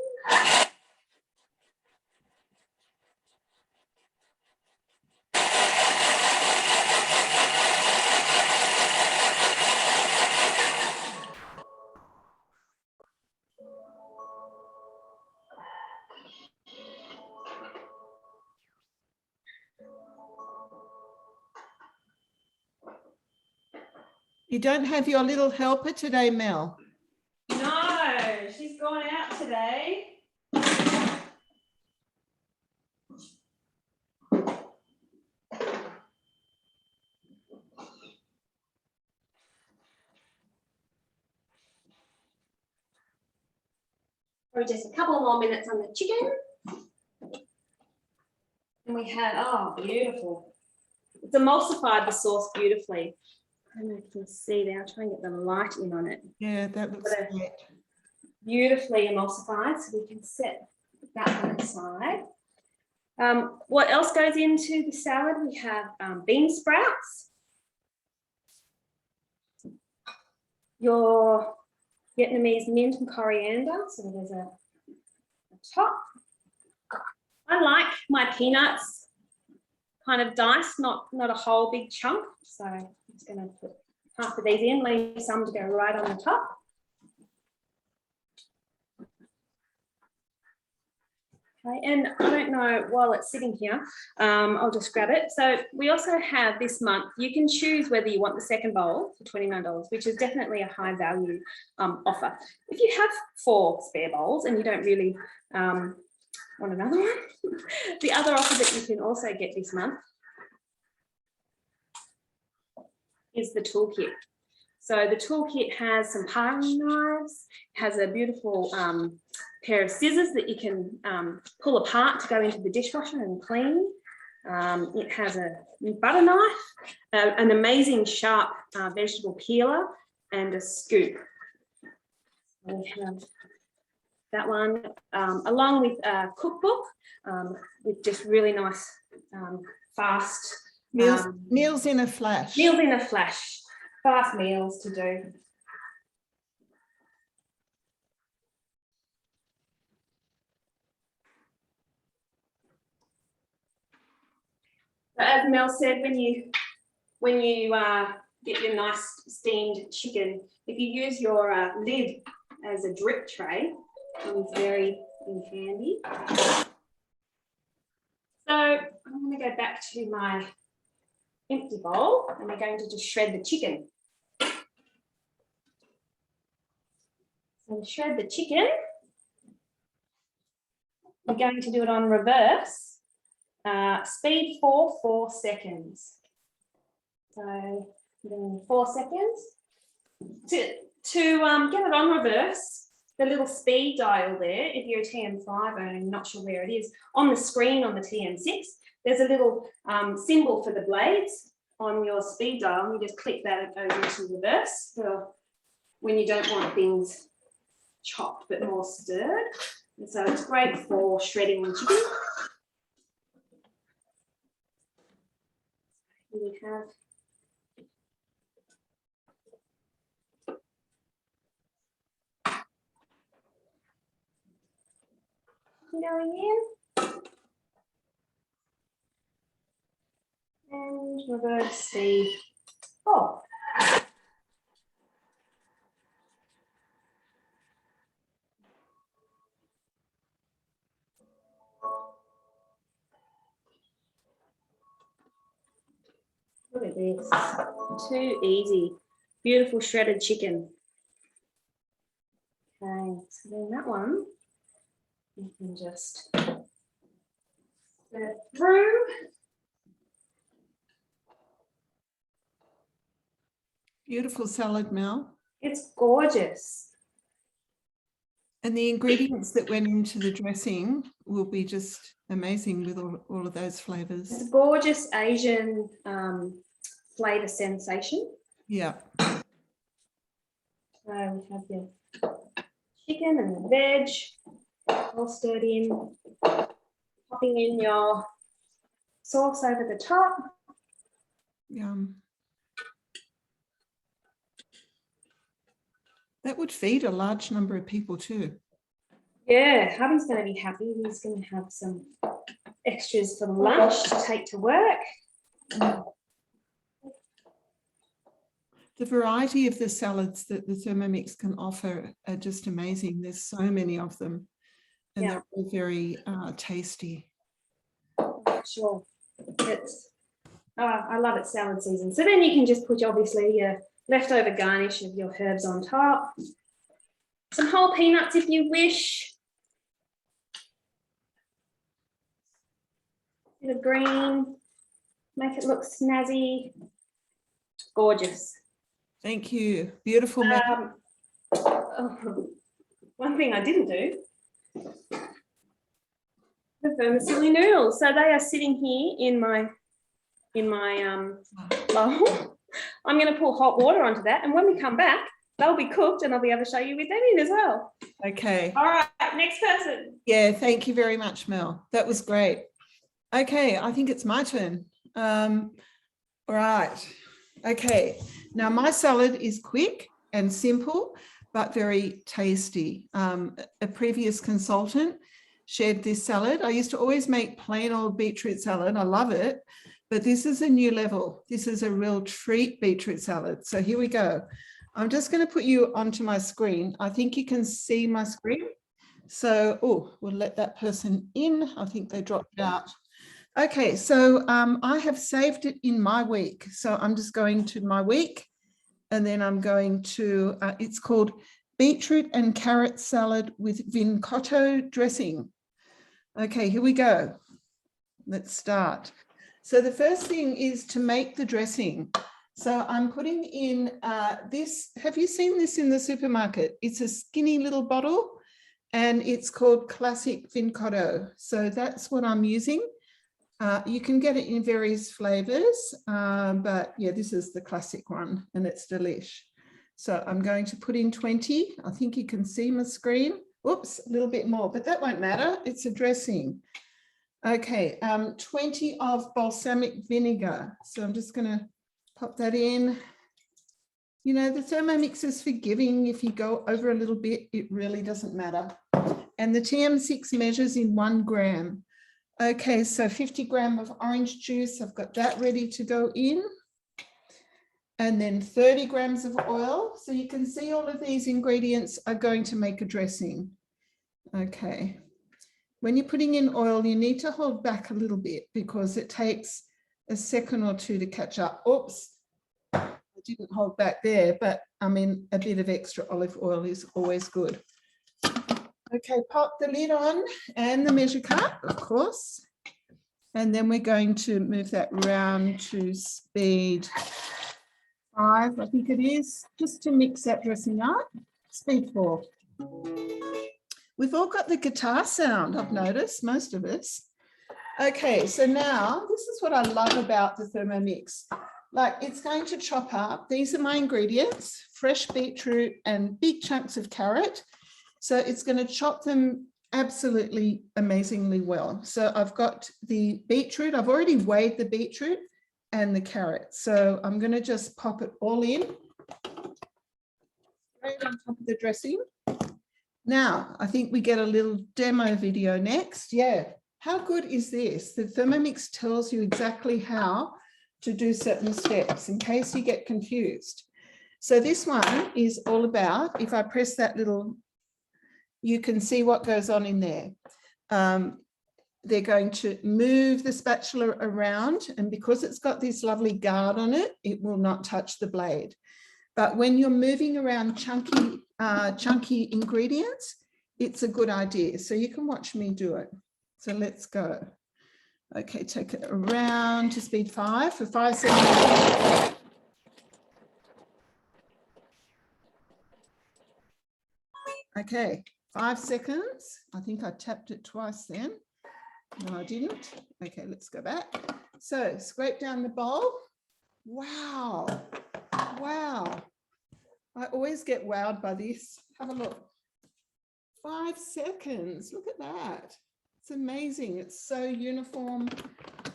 Speaker 1: You don't have your little helper today, Mel?
Speaker 5: No, she's gone out today. Probably just a couple more minutes on the chicken. And we had, oh, beautiful. It's emulsified the sauce beautifully. I don't know if you can see there. I'll try and get the light in on it.
Speaker 1: Yeah, that looks great.
Speaker 5: Beautifully emulsified, so we can set that one aside. What else goes into the salad? We have bean sprouts, your Vietnamese mint and coriander, so there's a top. I like my peanuts kind of diced, not a whole big chunk, so I'm just going to put half of these in, leave some to go right on the top. Okay, and I don't know, while it's sitting here, I'll just grab it. So we also have this month, you can choose whether you want the second bowl for $29, which is definitely a high value offer. If you have 4 spare bowls and you don't really want another one, the other offer that you can also get this month is the toolkit. So the toolkit has some paring knives, has a beautiful pair of scissors that you can pull apart to go into the dishwasher and clean. It has a butter knife, an amazing sharp vegetable peeler, and a scoop. We have that one, along with a cookbook with just really nice, fast
Speaker 1: meals in a flash.
Speaker 5: Meals in a flash, fast meals to do. So as Mel said, when you get your nice steamed chicken, if you use your lid as a drip tray, it's very handy. So I'm going to go back to my empty bowl and we're going to just shred the chicken. So to shred the chicken, we're going to do it on reverse, speed 4 seconds. So then 4 seconds. To get it on reverse, the little speed dial there, if you're a TM5 and I'm not sure where it is, on the screen on the TM6, there's a little symbol for the blades on your speed dial. You just click that and go into reverse for when you don't want things chopped but more stirred. And so it's great for shredding the chicken. Here we have going in and reverse speed 4. Look at this, too easy. Beautiful shredded chicken. Okay, so then that one you can just stir through.
Speaker 1: Beautiful salad, Mel.
Speaker 5: It's gorgeous.
Speaker 1: And the ingredients that went into the dressing will be just amazing with all of those flavors.
Speaker 5: It's a gorgeous Asian flavor sensation.
Speaker 1: Yeah.
Speaker 5: So we have your chicken and the veg all stirred in, popping in your sauce over the top.
Speaker 1: Yum. That would feed a large number of people too.
Speaker 5: Yeah, hubby's going to be happy. He's going to have some extras for lunch to take to work.
Speaker 1: The variety of the salads that the Thermomix can offer are just amazing. There's so many of them, and they're all very tasty.
Speaker 5: Sure. It's, I love it salad season. So then you can just put obviously your leftover garnish of your herbs on top. Some whole peanuts if you wish. Bit of green, make it look snazzy. Gorgeous.
Speaker 1: Thank you. Beautiful.
Speaker 5: One thing I didn't do, the vermicelli noodles. So they are sitting here in my bowl. I'm going to pour hot water onto that, and when we come back, they'll be cooked, and I'll be able to show you with them in as well.
Speaker 1: Okay.
Speaker 5: All right, next person.
Speaker 1: Yeah, thank you very much, Mel. That was great. Okay, I think it's my turn. All right. Okay, now my salad is quick and simple, but very tasty. A previous consultant shared this salad. I used to always make plain old beetroot salad. I love it, but this is a new level. This is a real treat beetroot salad. So here we go. I'm just going to put you onto my screen. I think you can see my screen. So, oh, we'll let that person in. I think they dropped out. Okay, so I have saved it in my week. So I'm just going to my week, and then I'm going to, it's called Beetroot and Carrot Salad with Vincotto Dressing. Okay, here we go. Let's start. So the first thing is to make the dressing. So I'm putting in this. Have you seen this in the supermarket? It's a skinny little bottle, and it's called Classic Vincotto. So that's what I'm using. You can get it in various flavors, but yeah, this is the classic one, and it's delish. So I'm going to put in 20. I think you can see my screen. Oops, a little bit more, but that won't matter. It's a dressing. Okay, 20 of balsamic vinegar. So I'm just going to pop that in. You know, the Thermomix is forgiving. If you go over a little bit, it really doesn't matter. And the TM6 measures in 1 gram. Okay, so 50 gram of orange juice. I've got that ready to go in. And then 30 grams of oil. So you can see all of these ingredients are going to make a dressing. Okay. When you're putting in oil, you need to hold back a little bit because it takes a second or two to catch up. Oops, I didn't hold back there, but I mean, a bit of extra olive oil is always good. Okay, pop the lid on and the measure cup, of course. And then we're going to move that round to speed 5, I think it is, just to mix that dressing up. Speed 4. We've all got the guitar sound, I've noticed, most of us. Okay, so now this is what I love about the Thermomix. Like, it's going to chop up. These are my ingredients: fresh beetroot and big chunks of carrot. So it's going to chop them absolutely amazingly well. So I've got the beetroot. I've already weighed the beetroot and the carrot. So I'm going to just pop it all in right on top of the dressing. Now, I think we get a little demo video next. Yeah. How good is this? The Thermomix tells you exactly how to do certain steps in case you get confused. So this one is all about, if I press that little, you can see what goes on in there. They're going to move the spatula around, and because it's got this lovely guard on it, it will not touch the blade. But when you're moving around chunky ingredients, it's a good idea. So you can watch me do it. So let's go. Okay, take it around to speed 5 for 5 seconds. Okay, 5 seconds. I think I tapped it twice then. No, I didn't. Okay, let's go back. So scrape down the bowl. Wow. Wow. I always get wowed by this. Have a look. 5 seconds. Look at that. It's amazing. It's so uniform.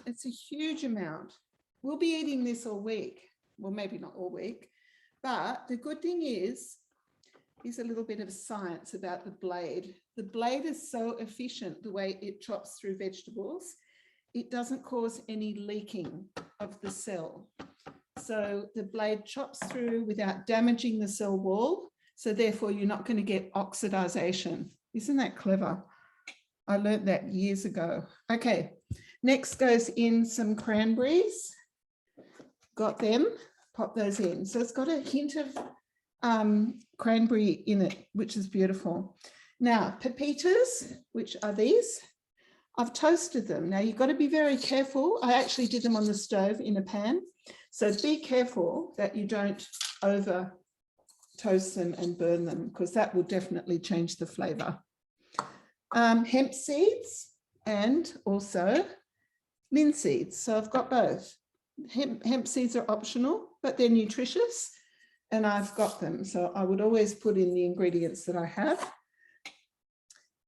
Speaker 1: It's a huge amount. We'll be eating this all week. Well, maybe not all week. But the good thing is a little bit of science about the blade. The blade is so efficient the way it chops through vegetables. It doesn't cause any leaking of the cell. So the blade chops through without damaging the cell wall. So therefore, you're not going to get oxidization. Isn't that clever? I learned that years ago. Okay, next goes in some cranberries. Got them. pop those in. So it's got a hint of cranberry in it, which is beautiful. Now, pepitas, which are these, I've toasted them. Now, you've got to be very careful. I actually did them on the stove in a pan. So be careful that you don't over toast them and burn them, because that will definitely change the flavor. Hemp seeds and also linseeds. So I've got both. Hemp seeds are optional, but they're nutritious, and I've got them. So I would always put in the ingredients that I have.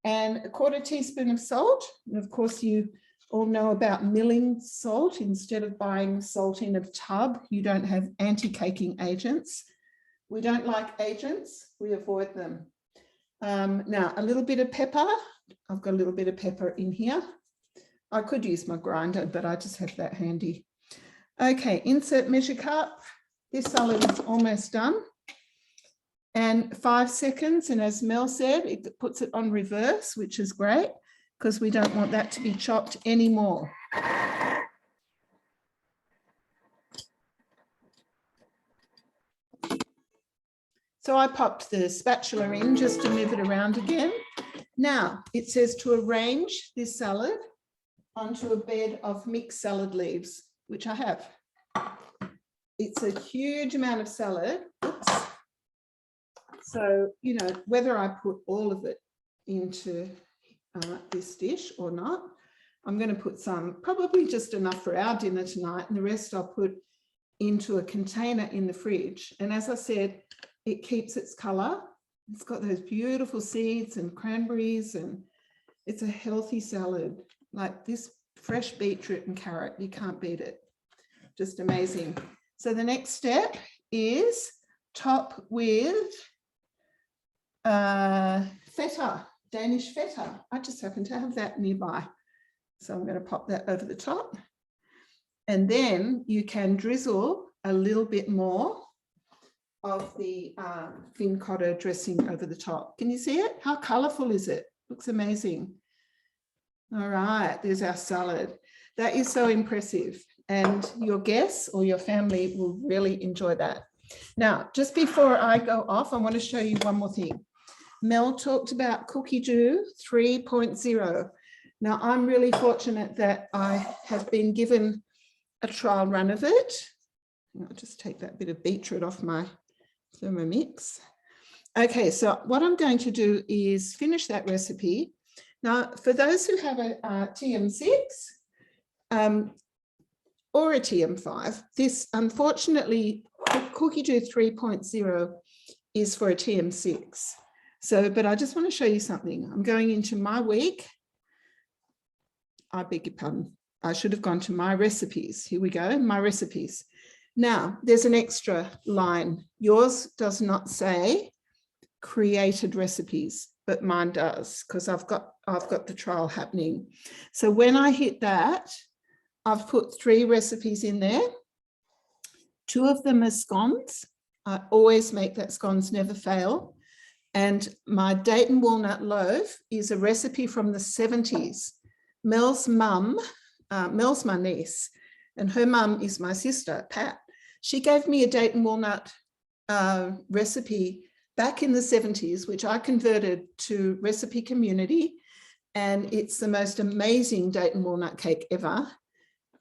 Speaker 1: And a 1/4 teaspoon of salt. And of course, you all know about milling salt. Instead of buying salt in a tub, you don't have anti-caking agents. We don't like agents, we avoid them. Now, a little bit of pepper. I've got a little bit of pepper in here. I could use my grinder, but I just have that handy. Okay, insert measure cup. This salad is almost done. And 5 seconds, and as Mel said, it puts it on reverse, which is great, because we don't want that to be chopped anymore. So I popped the spatula in just to move it around again. Now, it says to arrange this salad onto a bed of mixed salad leaves, which I have. It's a huge amount of salad. Oops. So, you know, whether I put all of it into this dish or not, I'm going to put some, probably just enough for our dinner tonight, and the rest I'll put into a container in the fridge. And as I said, it keeps its color. It's got those beautiful seeds and cranberries, and it's a healthy salad. Like this fresh beetroot and carrot, you can't beat it. Just amazing. So the next step is top with feta, Danish feta. I just happen to have that nearby. So I'm going to pop that over the top. And then you can drizzle a little bit more of the Vincotto dressing over the top. Can you see it? How colourful is it? Looks amazing. All right, there's our salad. That is so impressive. And your guests or your family will really enjoy that. Now, just before I go off, I want to show you one more thing. Mel talked about Cookie Dough 3.0. Now, I'm really fortunate that I have been given a trial run of it. I'll just take that bit of beetroot off my Thermomix. Okay, so what I'm going to do is finish that recipe. Now, for those who have a TM6 or a TM5, this unfortunately, Cookie Dough 3.0 is for a TM6. So, but I just want to show you something. I'm going into my week. I beg your pardon. I should have gone to my recipes. Here we go, my recipes. Now, there's an extra line. Yours does not say created recipes, but mine does, because I've got the trial happening. So when I hit that, I've put 3 recipes in there. 2 of them are scones. I always make that scones never fail. And my Dayton walnut loaf is a recipe from the 70s. Mel's mum, Mel's my niece, and her mum is my sister, Pat. She gave me a Dayton walnut recipe back in the 70s, which I converted to Recipe Community. And it's the most amazing Dayton walnut cake ever.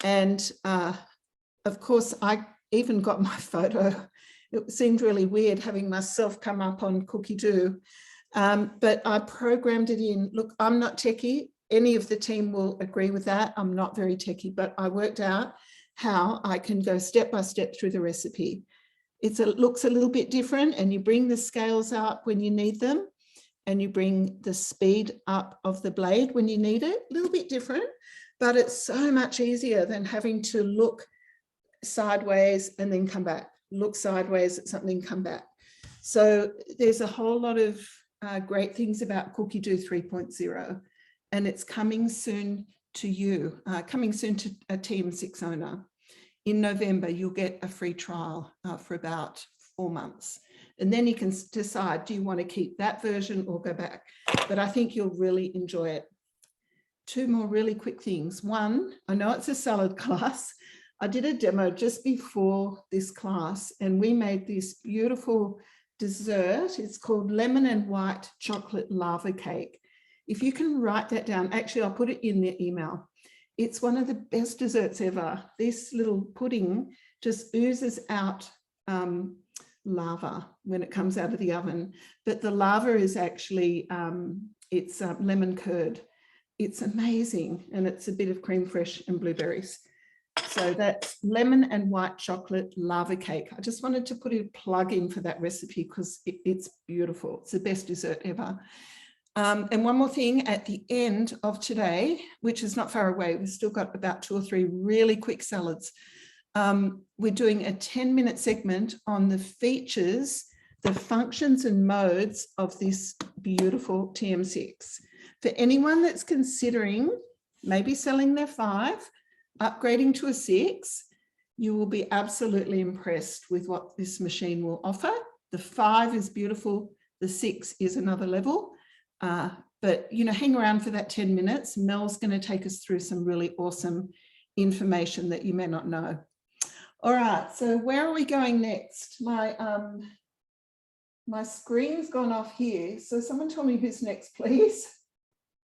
Speaker 1: And of course, I even got my photo. It seemed really weird having myself come up on Cookie Dough. But I programmed it in. Look, I'm not techie. Any of the team will agree with that. I'm not very techie, but I worked out how I can go step by step through the recipe. It looks a little bit different, and you bring the scales up when you need them, and you bring the speed up of the blade when you need it. A little bit different, but it's so much easier than having to look sideways and then come back, look sideways at something, come back. So there's a whole lot of great things about Cookie Dough 3.0, and it's coming soon to you, coming soon to a TM6 owner. In November, you'll get a free trial for about 4 months. And then you can decide, do you want to keep that version or go back? But I think you'll really enjoy it. 2 more really quick things. 1, I know it's a salad class, I did a demo just before this class, and we made this beautiful dessert. It's called lemon and white chocolate lava cake. If you can write that down, actually, I'll put it in the email. It's one of the best desserts ever. This little pudding just oozes out lava when it comes out of the oven, but the lava is actually, it's lemon curd. It's amazing, and it's a bit of creme fraiche and blueberries. So that's lemon and white chocolate lava cake. I just wanted to put a plug in for that recipe because it's beautiful. It's the best dessert ever. And one more thing at the end of today, which is not far away, we've still got about 2 or 3 really quick salads. We're doing a 10-minute segment on the features, the functions and modes of this beautiful TM6. For anyone that's considering maybe selling their 5, upgrading to a 6, you will be absolutely impressed with what this machine will offer. The 5 is beautiful. The 6 is another level. But, you know, hang around for that 10 minutes. Mel's going to take us through some really awesome information that you may not know. All right, so where are we going next? My screen's gone off here. So someone tell me who's next, please.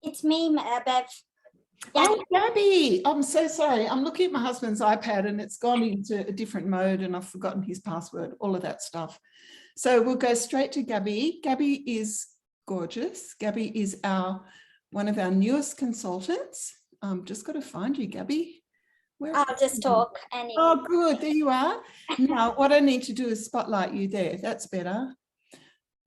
Speaker 6: It's me, Bev.
Speaker 1: Oh, Gabby, I'm so sorry. I'm looking at my husband's iPad and it's gone into a different mode and I've forgotten his password, all of that stuff. So we'll go straight to Gabby. Gabby is gorgeous. Gabby is one of our newest consultants. Just got to find you, Gabby.
Speaker 6: I'll just talk. Anyway.
Speaker 1: Oh, good. There you are. Now, what I need to do is spotlight you there. That's better.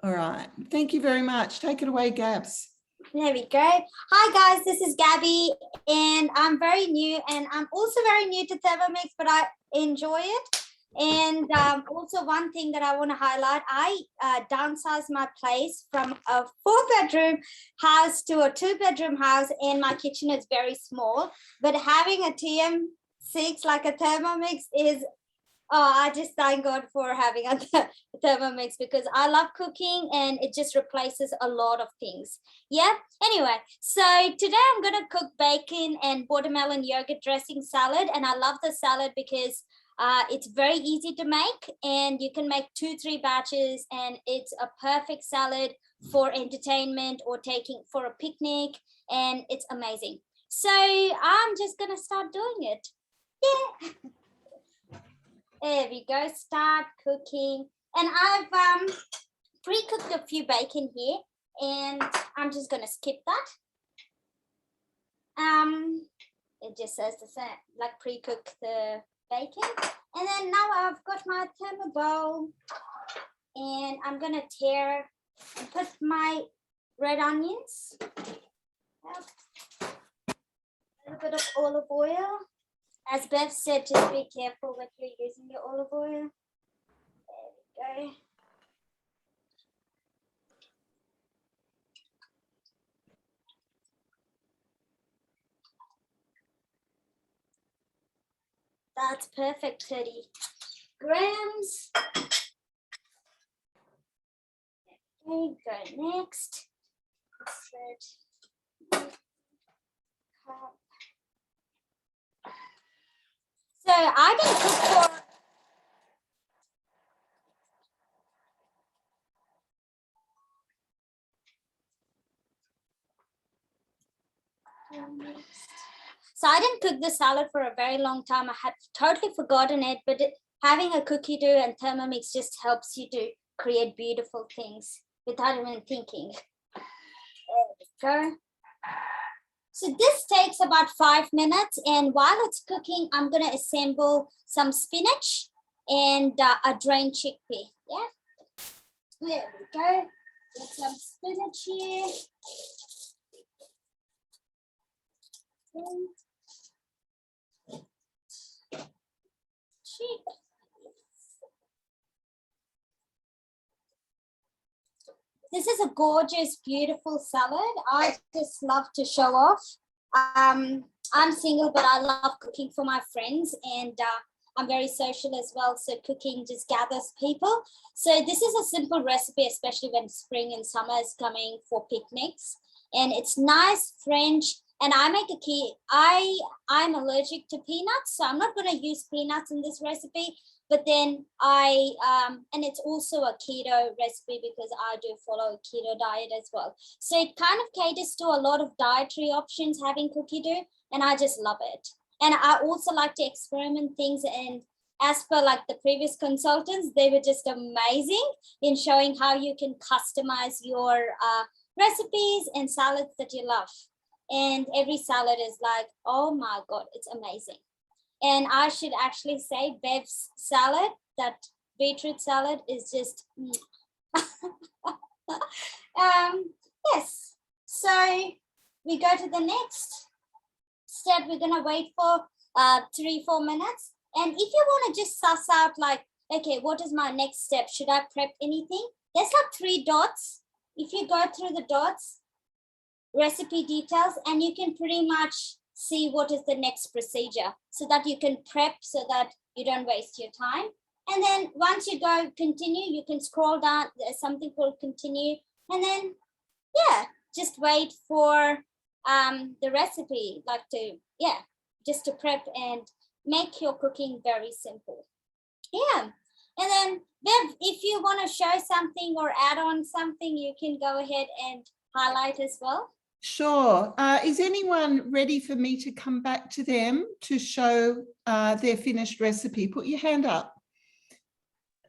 Speaker 1: All right. Thank you very much. Take it away, Gabs.
Speaker 6: There we go. Hi, guys. This is Gabby, and I'm very new, and I'm also very new to Thermomix, but I enjoy it. And also one thing that I want to highlight, I downsized my place from a 4-bedroom house to a 2-bedroom house, and my kitchen is very small. But having a TM6 like a Thermomix is, I just thank God for having a Thermomix because I love cooking and it just replaces a lot of things. Yeah. Anyway, so today I'm going to cook bacon and watermelon yogurt dressing salad, and I love the salad because it's very easy to make, and you can make 2-3 batches, and it's a perfect salad for entertainment or taking for a picnic, and it's amazing. So I'm just gonna start doing it. Yeah. There we go. Start cooking, and I've pre-cooked a few bacon here, and I'm just gonna skip that. It just says the same, like pre-cook the bacon. And then now I've got my thermo bowl, and I'm gonna tear and put my red onions, a little bit of olive oil. As Bev said, just be careful when you're using your olive oil. There we go. That's perfect, 30 grams. Okay, go next. So I didn't cook for So I didn't cook the salad for a very long time. I had totally forgotten it, but having a cookie dough and Thermomix just helps you to create beautiful things without even thinking. There we go. So this takes about 5 minutes, and while it's cooking, I'm going to assemble some spinach and a drained chickpea. Yeah, there we go. Get some spinach here. This is a gorgeous, beautiful salad. I just love to show off. I'm single, but I love cooking for my friends, and I'm very social as well. So cooking just gathers people. So this is a simple recipe, especially when spring and summer is coming for picnics. And it's nice, French, And I'm allergic to peanuts, so I'm not going to use peanuts in this recipe. But then and it's also a keto recipe because I do follow a keto diet as well. So it kind of caters to a lot of dietary options having cookie dough, and I just love it. And I also like to experiment things, and as per like the previous consultants, they were just amazing in showing how you can customize your recipes and salads that you love. And every salad is like, oh my God, it's amazing. And I should actually say Bev's salad, that beetroot salad is just, yes. So we go to the next step. We're gonna wait for 3-4 minutes. And if you wanna just suss out like, okay, what is my next step? Should I prep anything? There's like 3 dots. If you go through the dots, recipe details, and you can pretty much see what is the next procedure so that you can prep so that you don't waste your time. And then once you go continue, you can scroll down, there's something called continue, and then yeah, just wait for the recipe, like to, yeah, just to prep and make your cooking very simple. Yeah. And then Bev, if you want to show something or add on something, you can go ahead and highlight as well.
Speaker 1: Sure. Is anyone ready for me to come back to them to show their finished recipe? Put your hand up.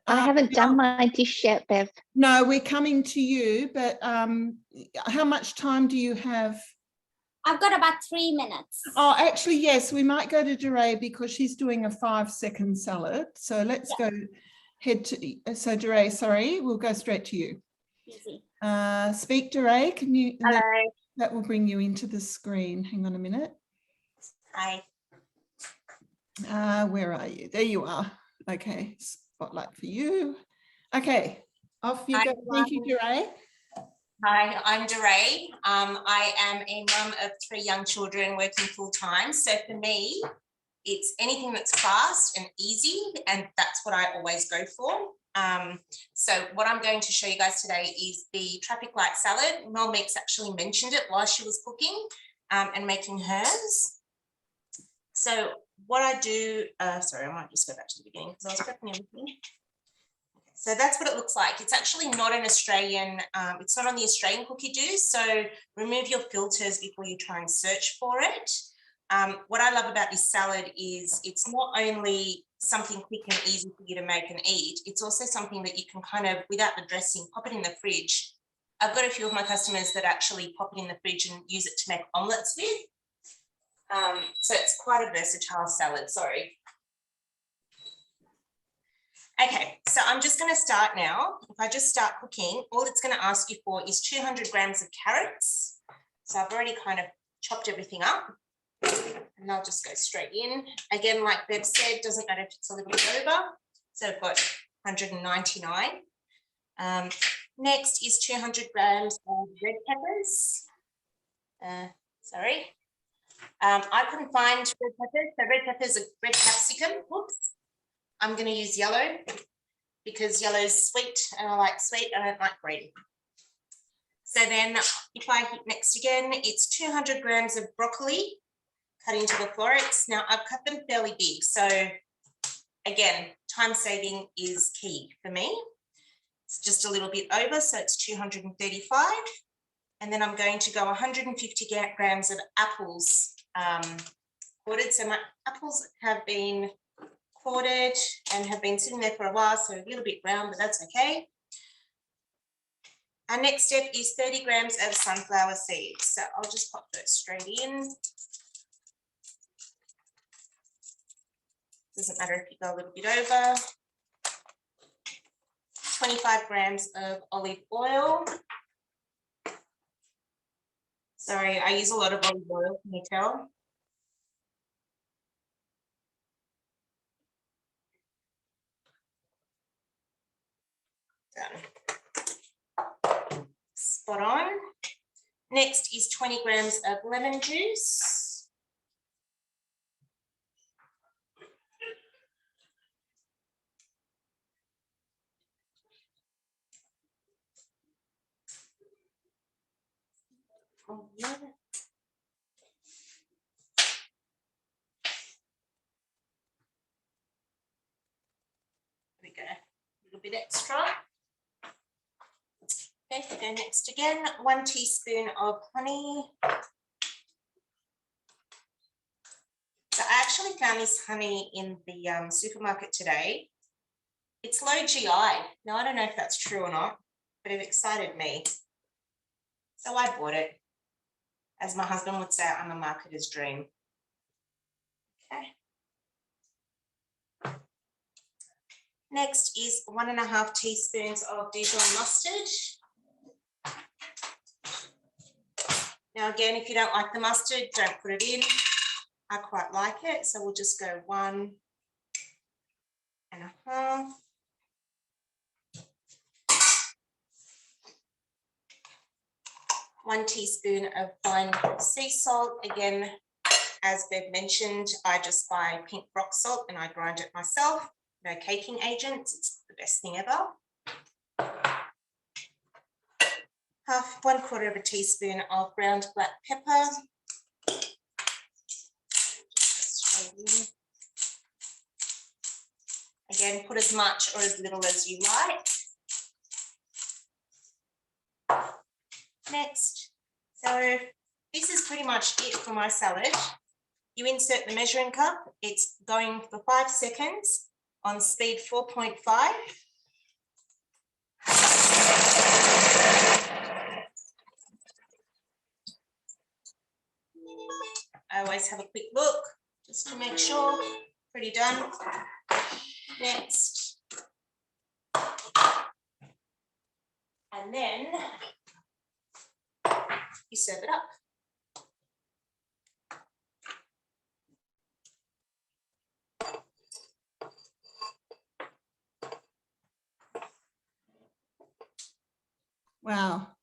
Speaker 7: I haven't done my dish yet, Bev.
Speaker 1: No, we're coming to you, but how much time do you have?
Speaker 6: I've got about 3 minutes.
Speaker 1: Oh, actually, yes, we might go to Duray because she's doing a 5-second salad. So let's go head to, so Duray, sorry, we'll go straight to you.
Speaker 6: Easy.
Speaker 1: Speak, Duray, can you?
Speaker 8: Hello.
Speaker 1: That will bring you into the screen. Hang on a minute.
Speaker 8: Hi.
Speaker 1: Where are you? There you are. Okay, spotlight for you. Okay, off you go. Thank you, Duray.
Speaker 8: Hi, I'm Duray. I am a mum of 3 young children working full time. So for me, it's anything that's fast and easy, and that's what I always go for. So what I'm going to show you guys today is the traffic light salad. Mel Meeks actually mentioned it while she was cooking and making hers. So what I do, sorry, I might just go back to the beginning because I was prepping everything. So that's what it looks like. It's actually not an Australian, it's not on the Australian cookie dough. So remove your filters before you try and search for it. What I love about this salad is it's not only something quick and easy for you to make and eat, it's also something that you can kind of, without the dressing, pop it in the fridge. I've got a few of my customers that actually pop it in the fridge and use it to make omelettes with. So it's quite a versatile salad, sorry. Okay, so I'm just going to start now. If I just start cooking, all it's going to ask you for is 200 grams of carrots. So I've already kind of chopped everything up. And I'll just go straight in. Again, like Bev said, doesn't matter if it's a little bit over. So I've got 199. Next is 200 grams of red peppers. Sorry. I couldn't find red peppers. So red peppers are red capsicum. Oops. I'm going to use yellow because yellow is sweet and I like sweet. I don't like green. So then if I hit next again, it's 200 grams of broccoli cut into the florets. Now I've cut them fairly big. So again, time saving is key for me. It's just a little bit over, so it's 235. And then I'm going to go 150 grams of apples quartered. So my apples have been quartered and have been sitting there for a while, so a little bit brown, but that's okay. Our next step is 30 grams of sunflower seeds. So I'll just pop those straight in. Doesn't matter if you go a little bit over. 25 grams of olive oil. Sorry, I use a lot of olive oil, can you tell? Done. Spot on. Next is 20 grams of lemon juice. bit extra. Okay, so go next again, 1 teaspoon of honey. So I actually found this honey in the supermarket today. It's low GI. Now, I don't know if that's true or not, but it excited me. So I bought it. As my husband would say, I'm a marketer's dream. Okay. Next is 1.5 teaspoons of Dijon mustard. Now, again, if you don't like the mustard, don't put it in. I quite like it, so we'll just go 1.5. 1 teaspoon of fine sea salt. Again, as Bev mentioned, I just buy pink rock salt and I grind it myself. No caking agents, it's the best thing ever. 1/4 teaspoon of ground black pepper. Again, put as much or as little as you like. Next, so this is pretty much it for my salad. You insert the measuring cup. It's going for 5 seconds on speed 4.5. I always have a quick look just to make sure. Pretty done. Next. And then you serve it up.
Speaker 1: Wow,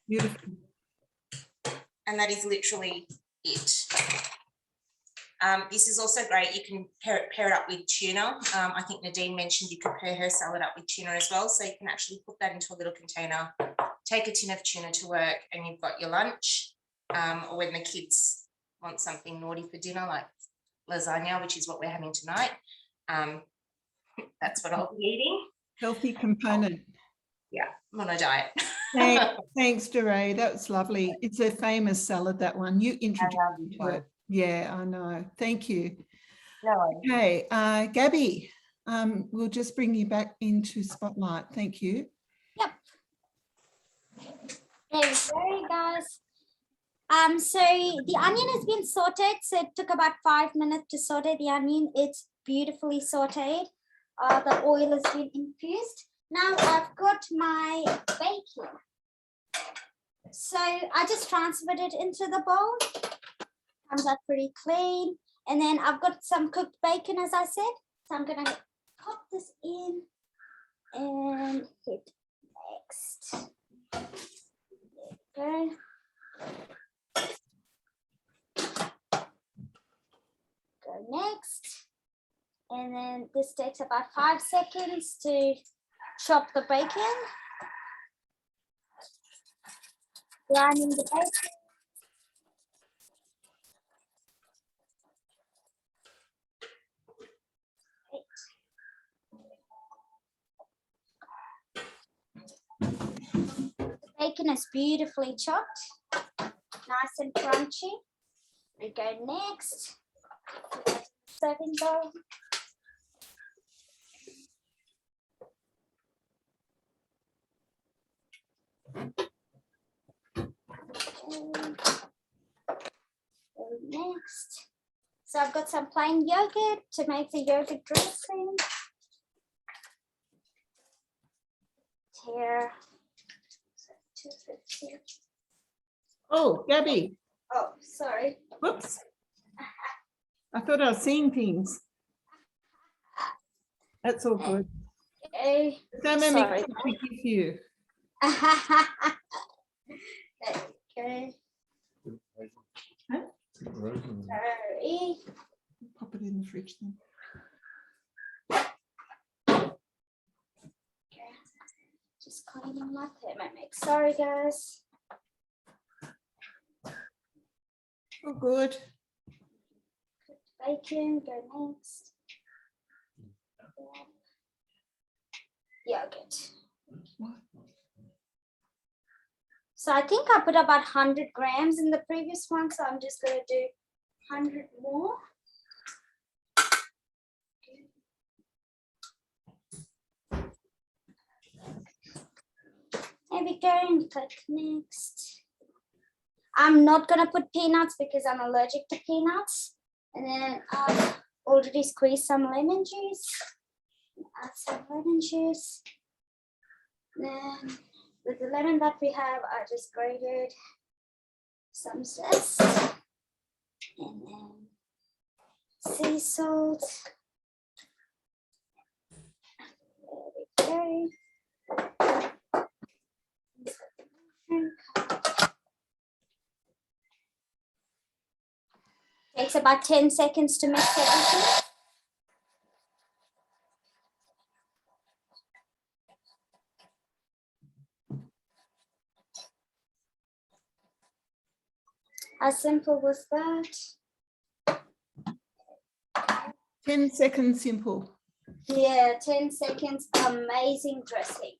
Speaker 1: beautiful.
Speaker 8: And that is literally it. This is also great. You can pair it up with tuna. I think Nadine mentioned you could pair her salad up with tuna as well. So you can actually put that into a little container, take a tin of tuna to work, and you've got your lunch. Or when the kids want something naughty for dinner, like lasagna, which is what we're having tonight. That's what I'll be eating.
Speaker 1: Healthy component.
Speaker 8: Yeah, I'm on a diet.
Speaker 1: Thanks, DeRay. That was lovely. It's a famous salad, that one. You introduced me to it. Yeah, I know. Thank you.
Speaker 8: No.
Speaker 1: Okay, Gabby, we'll just bring you back into spotlight. Thank you.
Speaker 6: Yep. There we go, guys. So the onion has been sauteed. So it took about 5 minutes to saute the onion. It's beautifully sauteed. The oil has been infused. Now I've got my bacon. So I just transferred it into the bowl. Comes out pretty clean. And then I've got some cooked bacon, as I said. So I'm gonna pop this in and hit next. There we go. Go next. And then this takes about 5 seconds to chop the bacon. Grinding the bacon. The bacon is beautifully chopped, nice and crunchy. We go next. Serving bowl. Next. So I've got some plain yogurt to make the yogurt dressing. Here. 250.
Speaker 1: Oh, Gabby.
Speaker 6: Oh, sorry.
Speaker 1: Whoops. I thought I was seeing things. That's all good.
Speaker 6: Okay.
Speaker 1: Thermomix to give you.
Speaker 6: Okay.
Speaker 1: Huh?
Speaker 6: Sorry.
Speaker 1: Pop it in the fridge then.
Speaker 6: Okay. Just cleaning my Thermomix. Sorry, guys.
Speaker 1: Oh, good.
Speaker 6: Bacon, go next. yogurt.
Speaker 1: What?
Speaker 6: So I think I put about 100 grams in the previous one, so I'm just going to do 100 more. There we go, and click next. I'm not going to put peanuts because I'm allergic to peanuts. And then I've already squeezed some lemon juice. Add some lemon juice. Then with the lemon that we have, I just grated some zest. And then sea salt. There we go. Takes about 10 seconds to mix everything. How simple was that?
Speaker 1: 10 seconds simple.
Speaker 6: Yeah, 10 seconds, amazing dressing.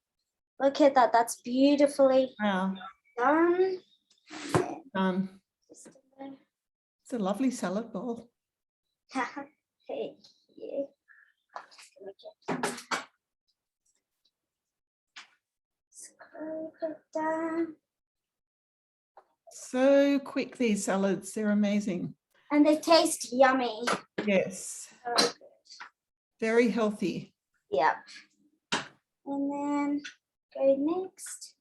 Speaker 6: Look at that, that's beautifully
Speaker 1: Wow.
Speaker 6: done.
Speaker 1: It's a lovely salad bowl.
Speaker 6: Hey, yeah. Scrape it down.
Speaker 1: So quick, these salads, they're amazing.
Speaker 6: And they taste yummy.
Speaker 1: Yes,
Speaker 6: So good.
Speaker 1: very healthy.
Speaker 6: Yep. And then go next.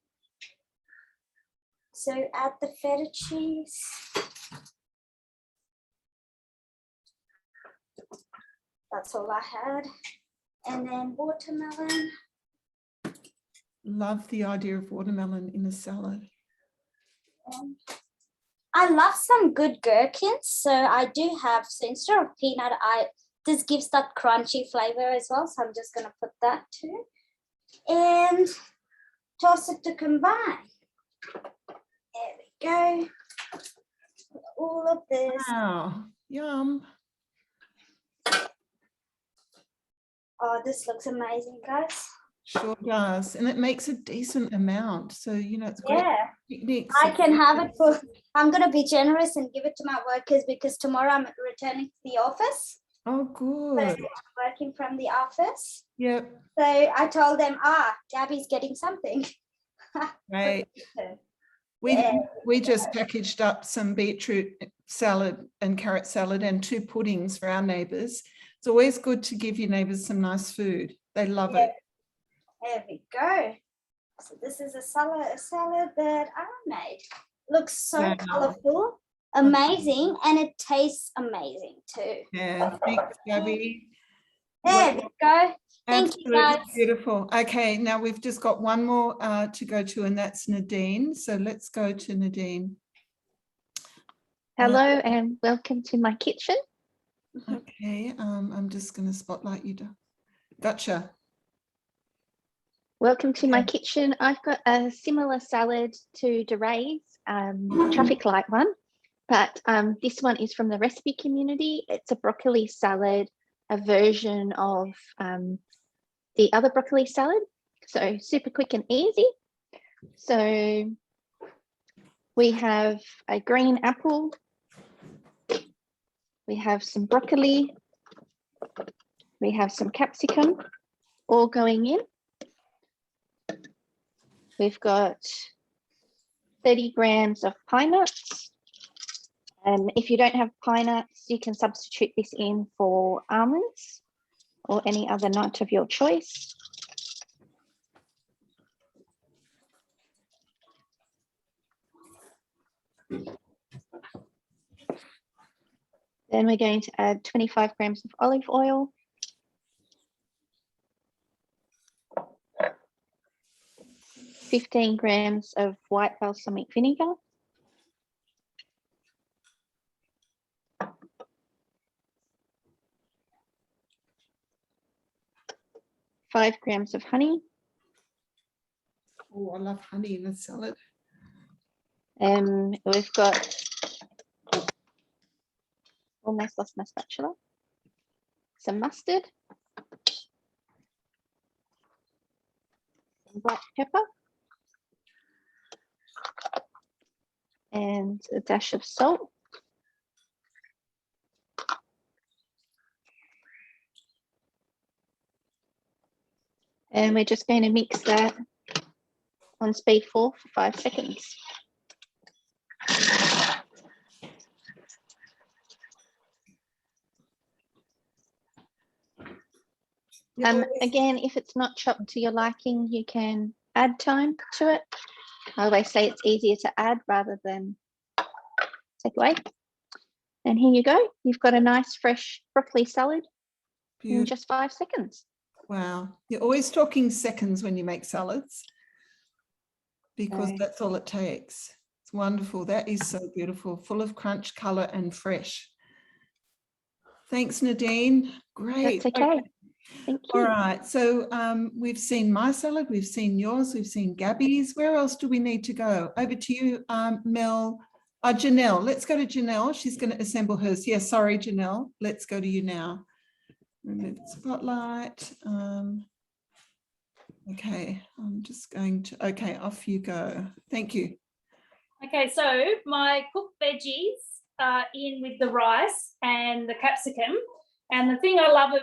Speaker 6: So add the feta cheese. That's all I had. And then watermelon.
Speaker 1: Love the idea of watermelon in a salad.
Speaker 6: I love some good gherkins. So I do have, so instead of peanut, this gives that crunchy flavor as well. So I'm just gonna put that too. And toss it to combine. There we go. Put all of this.
Speaker 1: Wow, yum.
Speaker 6: Oh, this looks amazing, guys.
Speaker 1: Sure does. And it makes a decent amount. So, you know, it's great
Speaker 6: Yeah,
Speaker 1: for picnics.
Speaker 6: I can have it for, I'm going to be generous and give it to my workers because tomorrow I'm returning to the office.
Speaker 1: Oh,
Speaker 6: So
Speaker 1: good.
Speaker 6: I'm working from the office.
Speaker 1: Yep.
Speaker 6: So I told them, Gabby's getting something.
Speaker 1: Right.
Speaker 6: Yeah.
Speaker 1: We just packaged up some beetroot salad and carrot salad and 2 puddings for our neighbours. It's always good to give your neighbours some nice food. They love it.
Speaker 6: There we go. So this is a salad that I made. Looks so
Speaker 1: Wow.
Speaker 6: colourful, amazing, and it tastes amazing too.
Speaker 1: Yeah, thanks, Gabby.
Speaker 6: There we go. Thank you,
Speaker 1: Absolutely
Speaker 6: guys.
Speaker 1: beautiful. Okay, now we've just got one more to go to, and that's Nadine. So let's go to Nadine.
Speaker 7: Hello and welcome to my kitchen.
Speaker 1: Okay, I'm just going to spotlight you. Gotcha.
Speaker 7: Welcome to my kitchen. I've got a similar salad to Doray's traffic light one, but this one is from the recipe community. It's a broccoli salad, a version of the other broccoli salad. So super quick and easy. So we have a green apple. We have some broccoli. We have some capsicum, all going in. We've got 30 grams of pine nuts. And if you don't have pine nuts, you can substitute this in for almonds or any other nut of your choice. Then we're going to add 25 grams of olive oil. $15 grams of white balsamic vinegar. $5 grams of honey.
Speaker 1: Oh, I love honey in a salad.
Speaker 7: We've got, almost lost my spatula, some mustard. black pepper, and a dash of salt. And we're just going to mix that on speed 4 for 5 seconds. Again, if it's not chopped to your liking, you can add time to it. I always say it's easier to add rather than take away. And here you go. You've got a nice fresh broccoli salad in just 5 seconds.
Speaker 1: Wow. You're always talking seconds when you make salads because that's all it takes. It's wonderful. That is so beautiful, full of crunch, colour and fresh. Thanks, Nadine. Great.
Speaker 7: That's okay. Thank you.
Speaker 1: All right. So we've seen my salad, we've seen yours, we've seen Gabby's. Where else do we need to go? Over to you, Mel. Janelle. Let's go to Janelle. She's going to assemble hers. Yeah, sorry, Janelle. Let's go to you now. Remove the spotlight. Okay, I'm just going to, okay, off you go. Thank you.
Speaker 4: Okay, so my cooked veggies are in with the rice and the capsicum. And the thing I love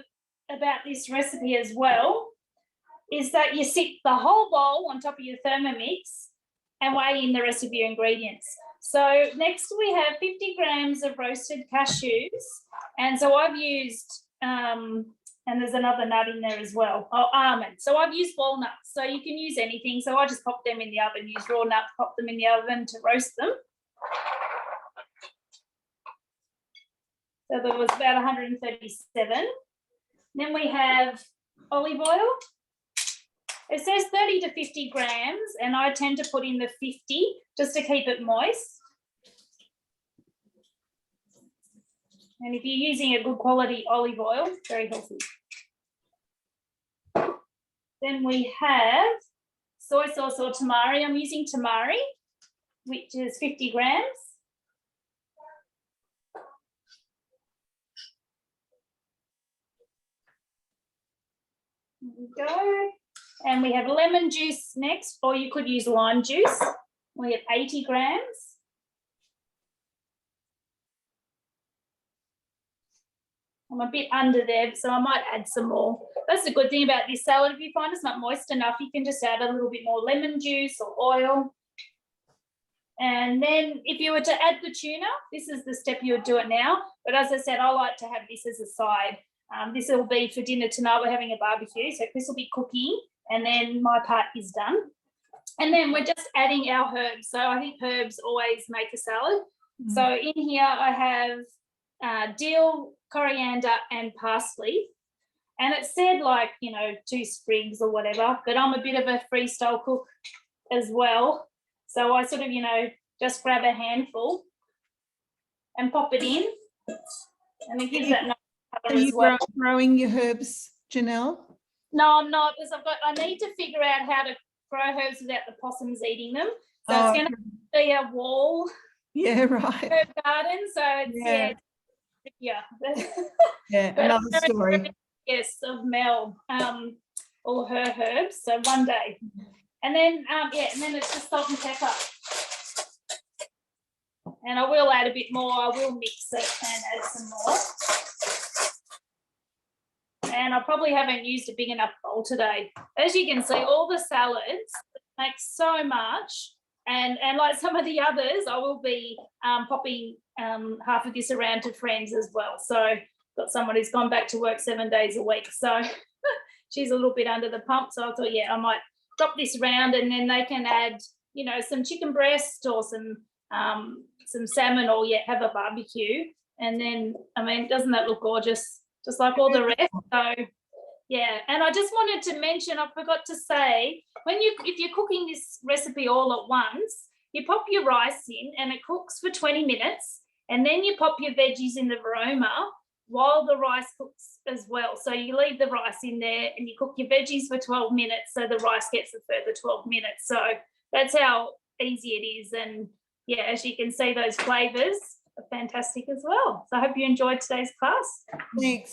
Speaker 4: about this recipe as well is that you sit the whole bowl on top of your Thermomix and weigh in the rest of your ingredients. So next we have 50 grams of roasted cashews. And so I've used, and there's another nut in there as well, almond. So I've used walnuts, so you can use anything. So I just pop them in the oven, use raw nuts, pop them in the oven to roast them. So there was about 137. Then we have olive oil. It says 30 to 50 grams, and I tend to put in the 50 just to keep it moist. And if you're using a good quality olive oil, very healthy. Then we have soy sauce or tamari. I'm using tamari, which is 50 grams. There we go. And we have lemon juice next, or you could use lime juice. We have 80 grams. I'm a bit under there, so I might add some more. That's the good thing about this salad. If you find it's not moist enough, you can just add a little bit more lemon juice or oil. And then if you were to add the tuna, this is the step you would do it now. But as I said, I like to have this as a side. This will be for dinner tonight. We're having a barbecue, so Chris will be cooking, and then my part is done. And then we're just adding our herbs. So I think herbs always make a salad. So in here I have dill, coriander and parsley. And it said 2 sprigs or whatever, but I'm a bit of a freestyle cook as well. So I sort of, just grab a handful and pop it in, and it gives that nice colour as well.
Speaker 1: Are you growing your herbs, Janelle?
Speaker 4: No, I'm not, because I need to figure out how to grow herbs without the possums eating them. So it's going to be a wall.
Speaker 1: Yeah, right.
Speaker 4: Herb garden. So it's,
Speaker 1: yeah, another story.
Speaker 4: Yes, of Mel, all her herbs. So one day. And then, and then it's just salt and pepper. And I will add a bit more. I will mix it and add some more. And I probably haven't used a big enough bowl today. As you can see, all the salads make so much. And like some of the others, I will be popping half of this around to friends as well. So got someone who's gone back to work 7 days a week. So she's a little bit under the pump. So I thought, I might drop this around, and then they can add, some chicken breast or some salmon, or have a barbecue. And then, doesn't that look gorgeous? Just like all the rest. So and I just wanted to mention, I forgot to say, if you're cooking this recipe all at once, you pop your rice in and it cooks for 20 minutes, and then you pop your veggies in the varoma while the rice cooks as well. So you leave the rice in there and you cook your veggies for 12 minutes, so the rice gets the further 12 minutes. So that's how easy it is. And as you can see, those flavours fantastic as well. So I hope you enjoyed today's class.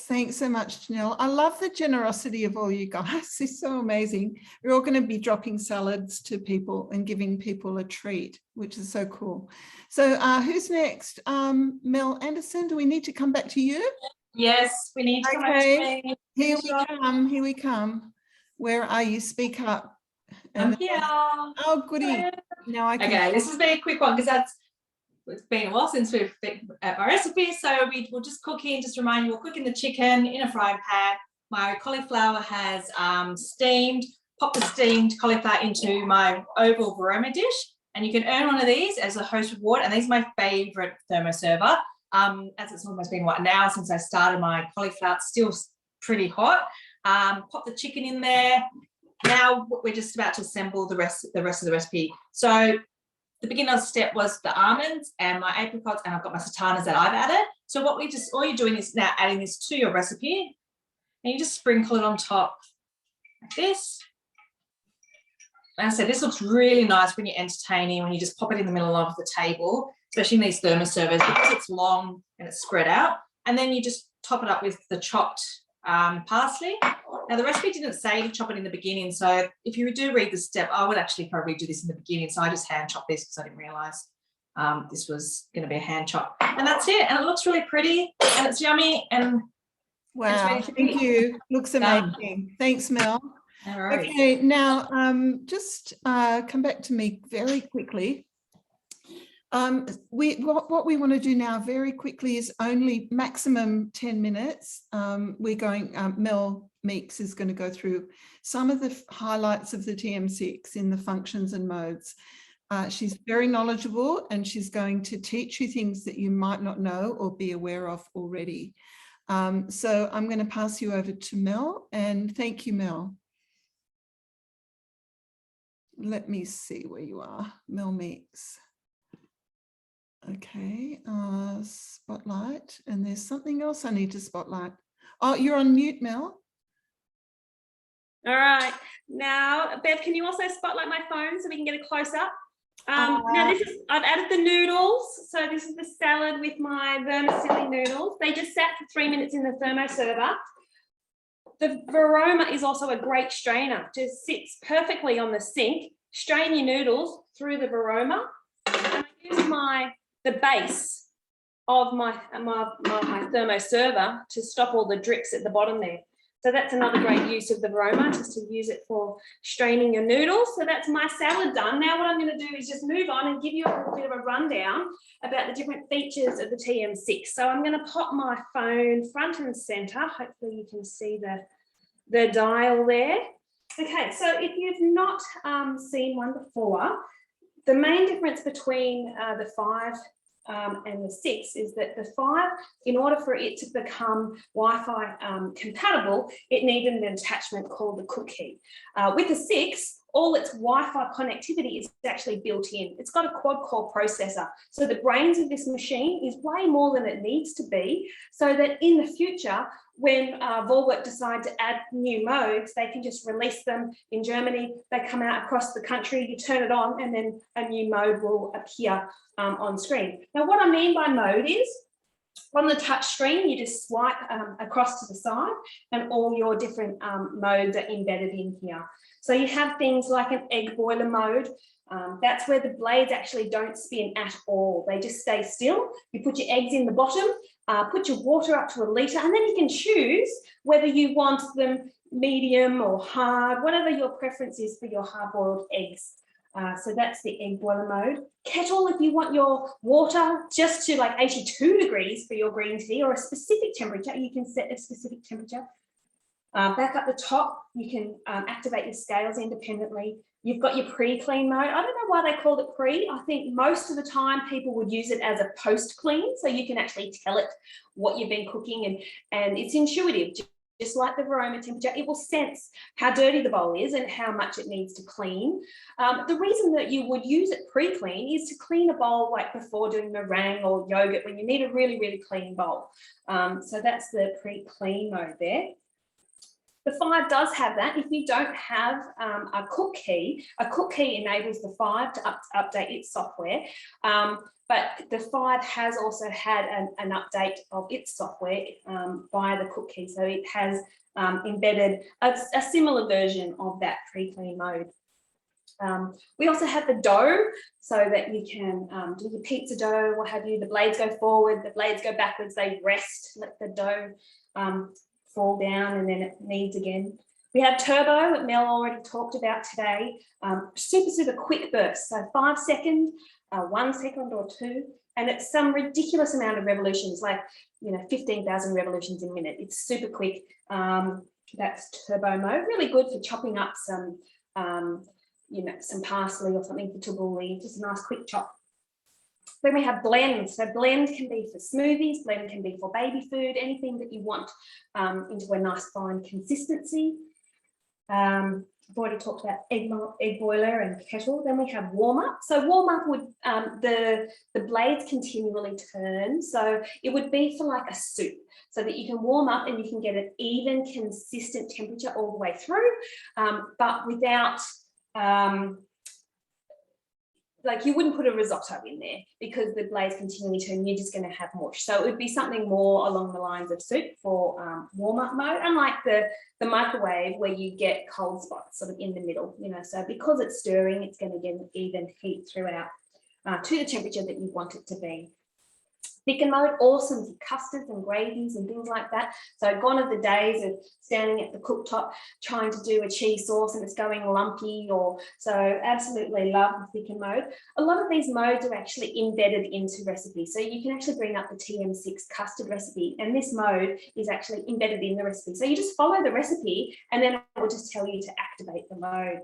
Speaker 1: Thanks so much, Janelle. I love the generosity of all you guys. It's so amazing. We're all going to be dropping salads to people and giving people a treat, which is so cool. So who's next? Mel Anderson, do we need to come back to you?
Speaker 2: Yes, we need to come back to me.
Speaker 1: Here we come. Where are you? Speak up.
Speaker 2: I'm here.
Speaker 1: Oh, goody. Now I can.
Speaker 2: Okay, this is a very quick one because it's been a while since we've been at my recipe. So we'll just cooking, just remind you, we're cooking the chicken in a frying pan. My cauliflower has steamed. Pop the steamed cauliflower into my oval Veroma dish. And you can earn one of these as a host reward. And these are my favorite thermoserver. As it's almost been an hour since I started my cauliflower, it's still pretty hot. Pop the chicken in there. Now we're just about to assemble the rest of the recipe. So the beginner step was the almonds and my apricots, and I've got my sultanas that I've added. So all you're doing is now adding this to your recipe, and you just sprinkle it on top like this. And I said, this looks really nice when you're entertaining, when you just pop it in the middle of the table, especially in these thermoservers, because it's long and it's spread out. And then you just top it up with the chopped parsley. Now, the recipe didn't say to chop it in the beginning, so if you do read the step, I would actually probably do this in the beginning. So I just hand chop this because I didn't realise this was going to be a hand chop. And that's it. And it looks really pretty and it's yummy. And
Speaker 1: wow, thank you. Looks amazing. Thanks, Mel.
Speaker 2: All right.
Speaker 1: Okay, now just come back to me very quickly. What we want to do now very quickly is only maximum 10 minutes. We're going, Mel Meeks is going to go through some of the highlights of the TM6 in the functions and modes. She's very knowledgeable and she's going to teach you things that you might not know or be aware of already. So I'm going to pass you over to Mel, and thank you, Mel. Let me see where you are, Mel Meeks. Okay, spotlight, and there's something else I need to spotlight. Oh, you're on mute, Mel.
Speaker 5: All right, now Bev, can you also spotlight my phone so we can get a close up? Now I've added the noodles. So this is the salad with my vermicelli noodles. They just sat for 3 minutes in the thermoserver. The Veroma is also a great strainer. Just sits perfectly on the sink. Strain your noodles through the Veroma. And I use the base of my thermoserver to stop all the drips at the bottom there. So that's another great use of the Veroma, just to use it for straining your noodles. So that's my salad done. Now what I'm going to do is just move on and give you a little bit of a rundown about the different features of the TM6. So I'm going to pop my phone front and center. Hopefully you can see the dial there. Okay, so if you've not seen one before, the main difference between the 5 and the 6 is that the 5, in order for it to become Wi-Fi compatible, it needed an attachment called the cook key. With the 6, all its Wi-Fi connectivity is actually built in. It's got a quad-core processor. So the brains of this machine is way more than it needs to be, so that in the future, when Volwork decide to add new modes, they can just release them in Germany. They come out across the country, you turn it on, and then a new mode will appear on screen. Now, what I mean by mode is, on the touch screen, you just swipe across to the side and all your different modes are embedded in here. So you have things like an egg boiler mode. That's where the blades actually don't spin at all. They just stay still. You put your eggs in the bottom, put your water up to a litre, and then you can choose whether you want them medium or hard, whatever your preference is for your hard-boiled eggs. So that's the egg boiler mode. Kettle, if you want your water just to like 82 degrees for your green tea, or a specific temperature, you can set a specific temperature. Back up the top, you can activate your scales independently. You've got your pre-clean mode. I don't know why they called it pre. I think most of the time people would use it as a post-clean, so you can actually tell it what you've been cooking, and it's intuitive. Just like the Veroma temperature, it will sense how dirty the bowl is and how much it needs to clean. The reason that you would use it pre-clean is to clean a bowl like before doing meringue or yogurt, when you need a really, really clean bowl. So that's the pre-clean mode there. The 5 does have that. If you don't have a cook key enables the 5 to update its software. But the 5 has also had an update of its software via the cook key. So it has embedded a similar version of that pre-clean mode. We also have the dough, so that you can do your pizza dough, what have you. The blades go forward, the blades go backwards, they rest, let the dough fall down, and then it kneads again. We have turbo, that Mel already talked about today. Super quick bursts, so 5 seconds, 1 second or 2, and it's some ridiculous amount of revolutions, like 15,000 revolutions a minute. It's super quick. That's turbo mode. Really good for chopping up some some parsley or something for tabbouleh, just a nice quick chop. Then we have blend. So blend can be for smoothies, blend can be for baby food, anything that you want into a nice fine consistency. I've already talked about egg boiler and kettle. Then we have warm up. So warm up would, the blades continually turn. So it would be for like a soup, so that you can warm up and you can get an even, consistent temperature all the way through, but without, like you wouldn't put a risotto in there because the blades continually turn, you're just going to have mush. So it would be something more along the lines of soup for warm-up mode, unlike the microwave where you get cold spots sort of in the middle, so because it's stirring, it's going to get an even heat throughout to the temperature that you want it to be. Thicken mode, awesome for custards and gravies and things like that. So gone are the days of standing at the cooktop trying to do a cheese sauce and it's going lumpy, so absolutely love the thicken mode. A lot of these modes are actually embedded into recipes. So you can actually bring up the TM6 custard recipe, and this mode is actually embedded in the recipe. So you just follow the recipe and then it will just tell you to activate the mode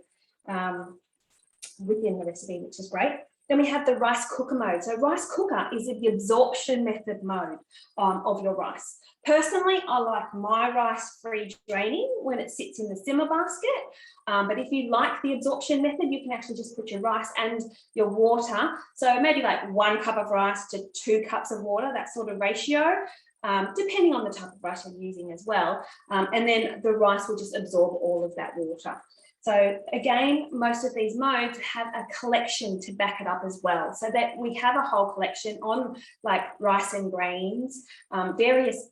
Speaker 5: within the recipe, which is great. Then we have the rice cooker mode. So rice cooker is the absorption method mode of your rice. Personally, I like my rice free draining when it sits in the simmer basket. But if you like the absorption method, you can actually just put your rice and your water. So maybe like 1 cup of rice to 2 cups of water, that sort of ratio, depending on the type of rice you're using as well. And then the rice will just absorb all of that water. So again, most of these modes have a collection to back it up as well, so that we have a whole collection on like rice and grains, various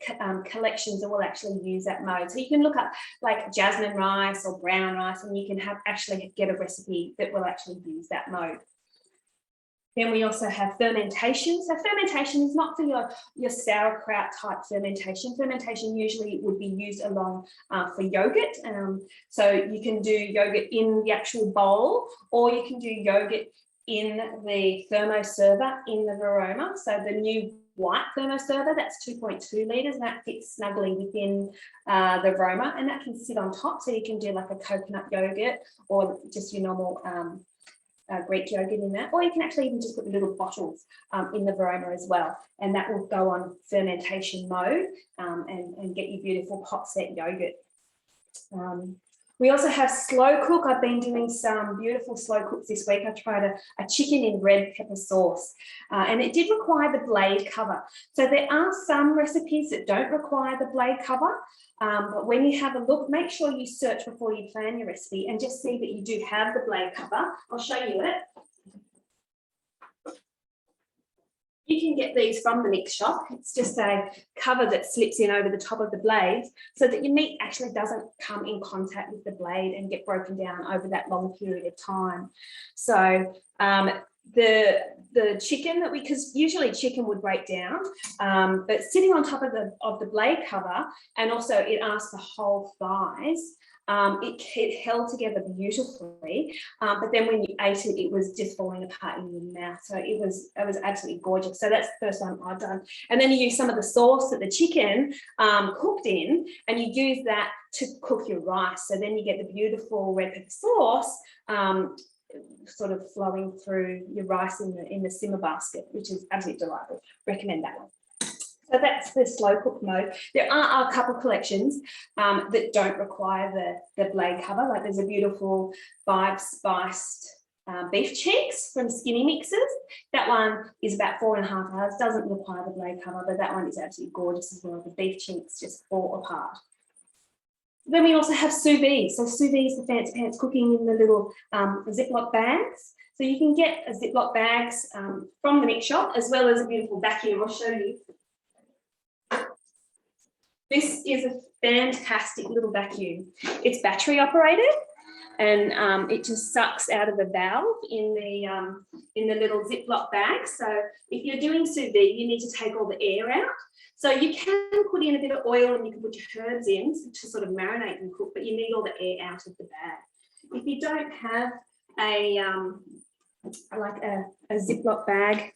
Speaker 5: collections that will actually use that mode. So you can look up like jasmine rice or brown rice, and you can actually get a recipe that will actually use that mode. Then we also have fermentation. So fermentation is not for your sauerkraut type fermentation. Fermentation usually would be used along for yogurt. So you can do yogurt in the actual bowl, or you can do yogurt in the thermoserver in the Varoma. So the new white thermoserver, that's 2.2 litres, and that fits snugly within the Varoma, and that can sit on top. So you can do like a coconut yogurt or just your normal Greek yogurt in that, or you can actually even just put little bottles in the Varoma as well, and that will go on fermentation mode and get you beautiful pot set yogurt. We also have slow cook. I've been doing some beautiful slow cooks this week. I tried a chicken in red pepper sauce, and it did require the blade cover. So there are some recipes that don't require the blade cover, but when you have a look, make sure you search before you plan your recipe and just see that you do have the blade cover. I'll show you it. You can get these from the mix shop. It's just a cover that slips in over the top of the blades so that your meat actually doesn't come in contact with the blade and get broken down over that long period of time. So the chicken that because usually chicken would break down, but sitting on top of the blade cover, and also it asks for whole thighs. It held together beautifully, but then when you ate it, it was just falling apart in your mouth. So it was absolutely gorgeous. So that's the first one I've done. And then you use some of the sauce that the chicken cooked in, and you use that to cook your rice. So then you get the beautiful red pepper sauce sort of flowing through your rice in the simmer basket, which is absolutely delightful. Recommend that one. So that's the slow cook mode. There are a couple of collections that don't require the blade cover. Like there's a beautiful 5-spiced beef cheeks from Skinny Mixes. That one is about 4.5 hours, doesn't require the blade cover, but that one is absolutely gorgeous as well. The beef cheeks just fall apart. Then we also have sous vide. So sous vide is the fancy pants cooking in the little Ziploc bags. So you can get a Ziploc bags from the mix shop, as well as a beautiful vacuum. I'll show you. This is a fantastic little vacuum. It's battery operated, and it just sucks out of a valve in the little Ziploc bag. So if you're doing sous vide, you need to take all the air out. So you can put in a bit of oil and you can put your herbs in to sort of marinate and cook, but you need all the air out of the bag. If you don't have a Ziploc bag,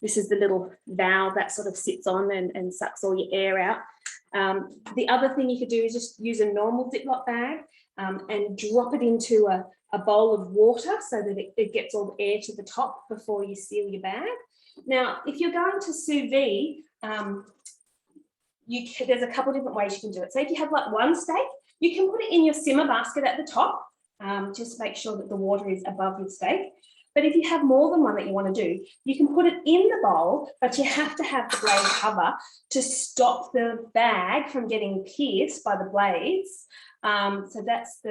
Speaker 5: this is the little valve that sort of sits on and sucks all your air out. The other thing you could do is just use a normal Ziploc bag and drop it into a bowl of water so that it gets all the air to the top before you seal your bag. Now, if you're going to sous vide, there's a couple of different ways you can do it. So if you have like one steak, you can put it in your simmer basket at the top. Just make sure that the water is above your steak. But if you have more than one that you want to do, you can put it in the bowl, but you have to have the blade cover to stop the bag from getting pierced by the blades. So that's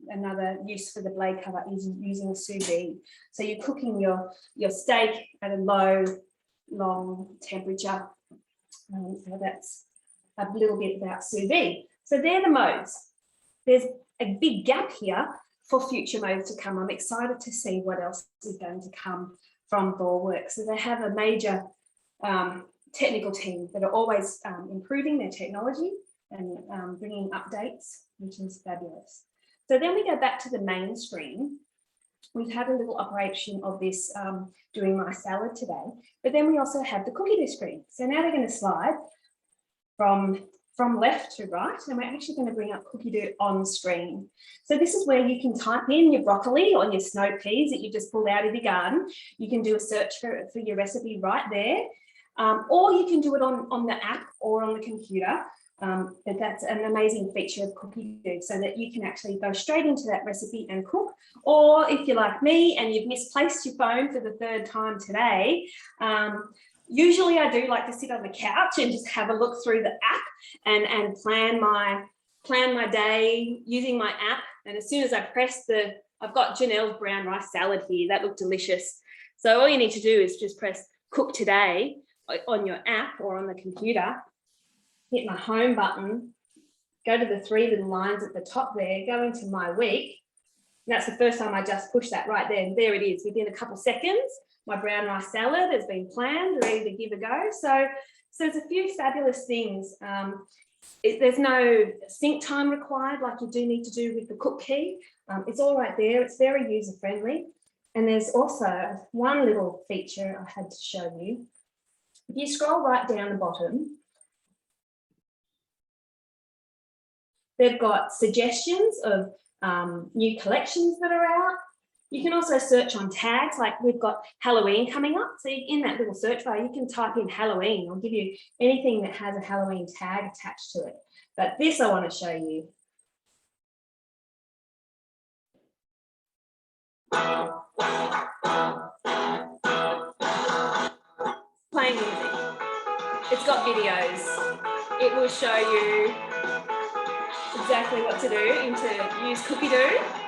Speaker 5: another use for the blade cover, is using sous vide. So you're cooking your steak at a low, long temperature. So that's a little bit about sous vide. So they're the modes. There's a big gap here for future modes to come. I'm excited to see what else is going to come from ThorWorks. So they have a major technical team that are always improving their technology and bringing updates, which is fabulous. So then we go back to the main screen. We've had a little operation of this doing my salad today, but then we also have the cookie dough screen. So now they're going to slide from left to right, and we're actually going to bring up cookie dough on screen. So this is where you can type in your broccoli or your snow peas that you just pulled out of your garden. You can do a search for your recipe right there, or you can do it on the app or on the computer. But that's an amazing feature of cookie dough, so that you can actually go straight into that recipe and cook. Or if you're like me and you've misplaced your phone for the third time today, usually I do like to sit on the couch and just have a look through the app and plan my day using my app. And as soon as I press I've got Janelle's brown rice salad here, that looked delicious. So all you need to do is just press cook today on your app or on the computer, hit my home button, go to the three little lines at the top there, go into my week. And that's the first time I just push that right there. And there it is, within a couple seconds. My brown rice salad has been planned, ready to give a go. So there's a few fabulous things. There's no sync time required like you do need to do with the cook key. It's all right there. It's very user-friendly. And there's also one little feature I had to show you. If you scroll right down the bottom, they've got suggestions of new collections that are out. You can also search on tags, like we've got Halloween coming up. So in that little search bar, you can type in Halloween. I'll give you anything that has a Halloween tag attached to it. But this I want to show you. Playing music. It's got videos. It will show you exactly what to do to use cookie dough.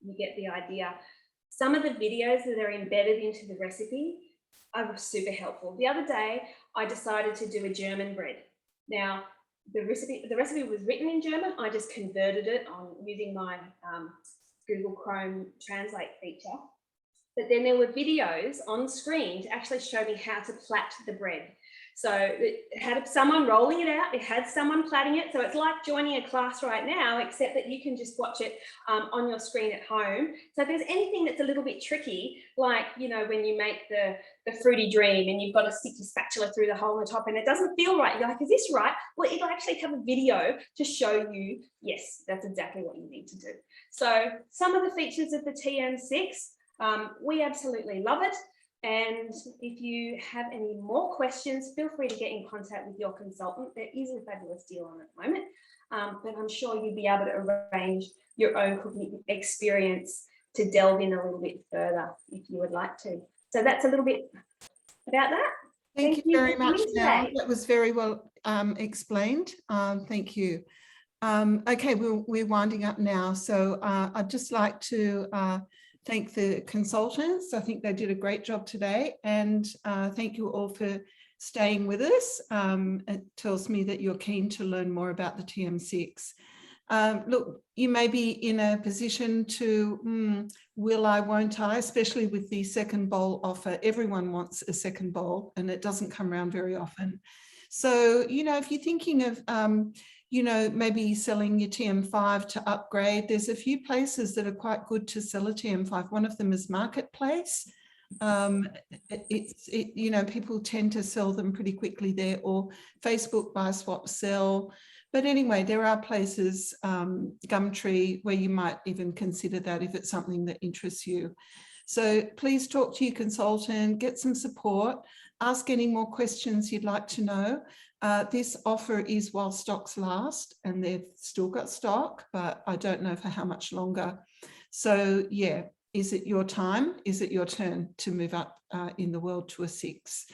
Speaker 5: You get the idea. Some of the videos that are embedded into the recipe are super helpful. The other day, I decided to do a German bread. Now, the recipe was written in German. I just converted it on using my Google Chrome Translate feature. But then there were videos on screen to actually show me how to plait the bread. So it had someone rolling it out, it had someone plaiting it. So it's like joining a class right now, except that you can just watch it on your screen at home. So if there's anything that's a little bit tricky, like, you know, when you make the fruity dream and you've got to stick your spatula through the hole in the top and it doesn't feel right, you're like, is this right? Well, it'll actually have a video to show you, yes, that's exactly what you need to do. So some of the features of the TM6, we absolutely love it. And if you have any more questions, feel free to get in contact with your consultant. There is a fabulous deal on at the moment. but I'm sure you'll be able to arrange your own cooking experience to delve in a little bit further if you would like to. So that's a little bit about that.
Speaker 1: Thank you very
Speaker 5: for
Speaker 1: much,
Speaker 5: coming
Speaker 1: Mel.
Speaker 5: today.
Speaker 1: That was very well explained. Thank you. Okay, we're winding up now. So I'd just like to thank the consultants. I think they did a great job today. And thank you all for staying with us. It tells me that you're keen to learn more about the TM6. Look, you may be in a position to, will I, won't I, especially with the second bowl offer. Everyone wants a second bowl and it doesn't come around very often. So, you know, if you're thinking of, you know, maybe selling your TM5 to upgrade, there's a few places that are quite good to sell a TM5. One of them is Marketplace. You know, people tend to sell them pretty quickly there, or Facebook Buy Swap Sell. But anyway, there are places, Gumtree, where you might even consider that if it's something that interests you. So please talk to your consultant, get some support, ask any more questions you'd like to know. This offer is while stocks last, and they've still got stock, but I don't know for how much longer. So yeah, is it your time? Is it your turn to move up in the world to a 6?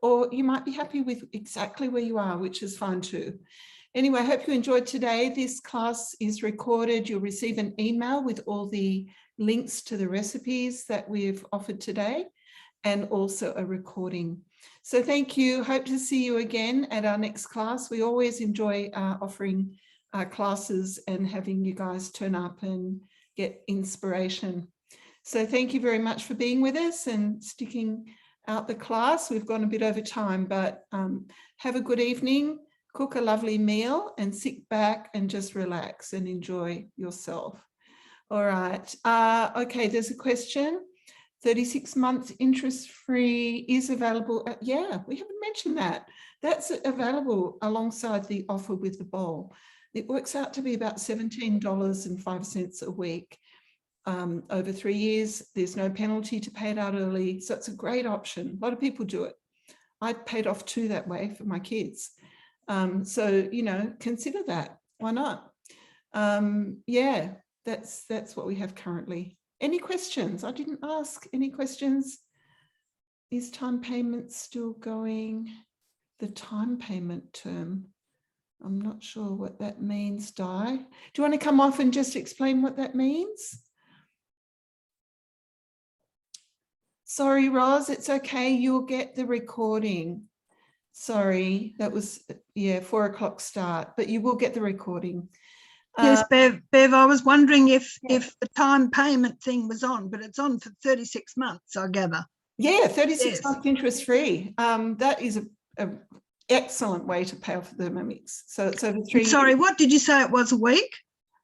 Speaker 1: Or you might be happy with exactly where you are, which is fine too. Anyway, I hope you enjoyed today. This class is recorded. You'll receive an email with all the links to the recipes that we've offered today, and also a recording. So thank you. Hope to see you again at our next class. We always enjoy offering classes and having you guys turn up and get inspiration. So thank you very much for being with us and sticking out the class. We've gone a bit over time, but have a good evening, cook a lovely meal, and sit back and just relax and enjoy yourself. All right. Okay, there's a question. 36 months interest-free is available. Yeah, we haven't mentioned that. That's available alongside the offer with the bowl. It works out to be about $17.05 a week. Over 3 years, there's no penalty to pay it out early. So it's a great option. A lot of people do it. I paid off 2 that way for my kids. So, you know, consider that. Why not? Yeah, that's what we have currently. Any questions? I didn't ask any questions. Is time payment still going? The time payment term. I'm not sure what that means, Di. Do you want to come off and just explain what that means? Sorry, Roz, it's okay. You'll get the recording. Sorry, that was, yeah, 4 o'clock start, but you will get the recording.
Speaker 3: Yes, Bev, I was wondering if the time payment thing was on, but it's on for 36 months, I gather.
Speaker 1: Yeah, 36
Speaker 3: Yes.
Speaker 1: months interest free. That is an excellent way to pay off the Thermomix. So it's over 3 years.
Speaker 3: Sorry, what did you say it was a week?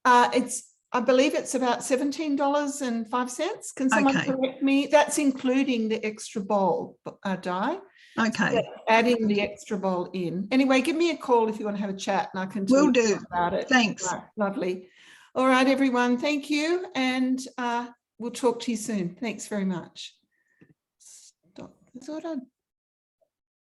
Speaker 1: I believe it's about $17.05. Can someone correct me? That's including the extra bowl, Di.
Speaker 3: Okay.
Speaker 1: So adding the extra bowl in. Anyway, give me a call if you want to have a chat and I can
Speaker 3: Will
Speaker 1: talk
Speaker 3: do.
Speaker 1: about it.
Speaker 3: Thanks.
Speaker 1: Right, lovely. All right, everyone. Thank you. And we'll talk to you soon. Thanks very much. Stop. That's all done.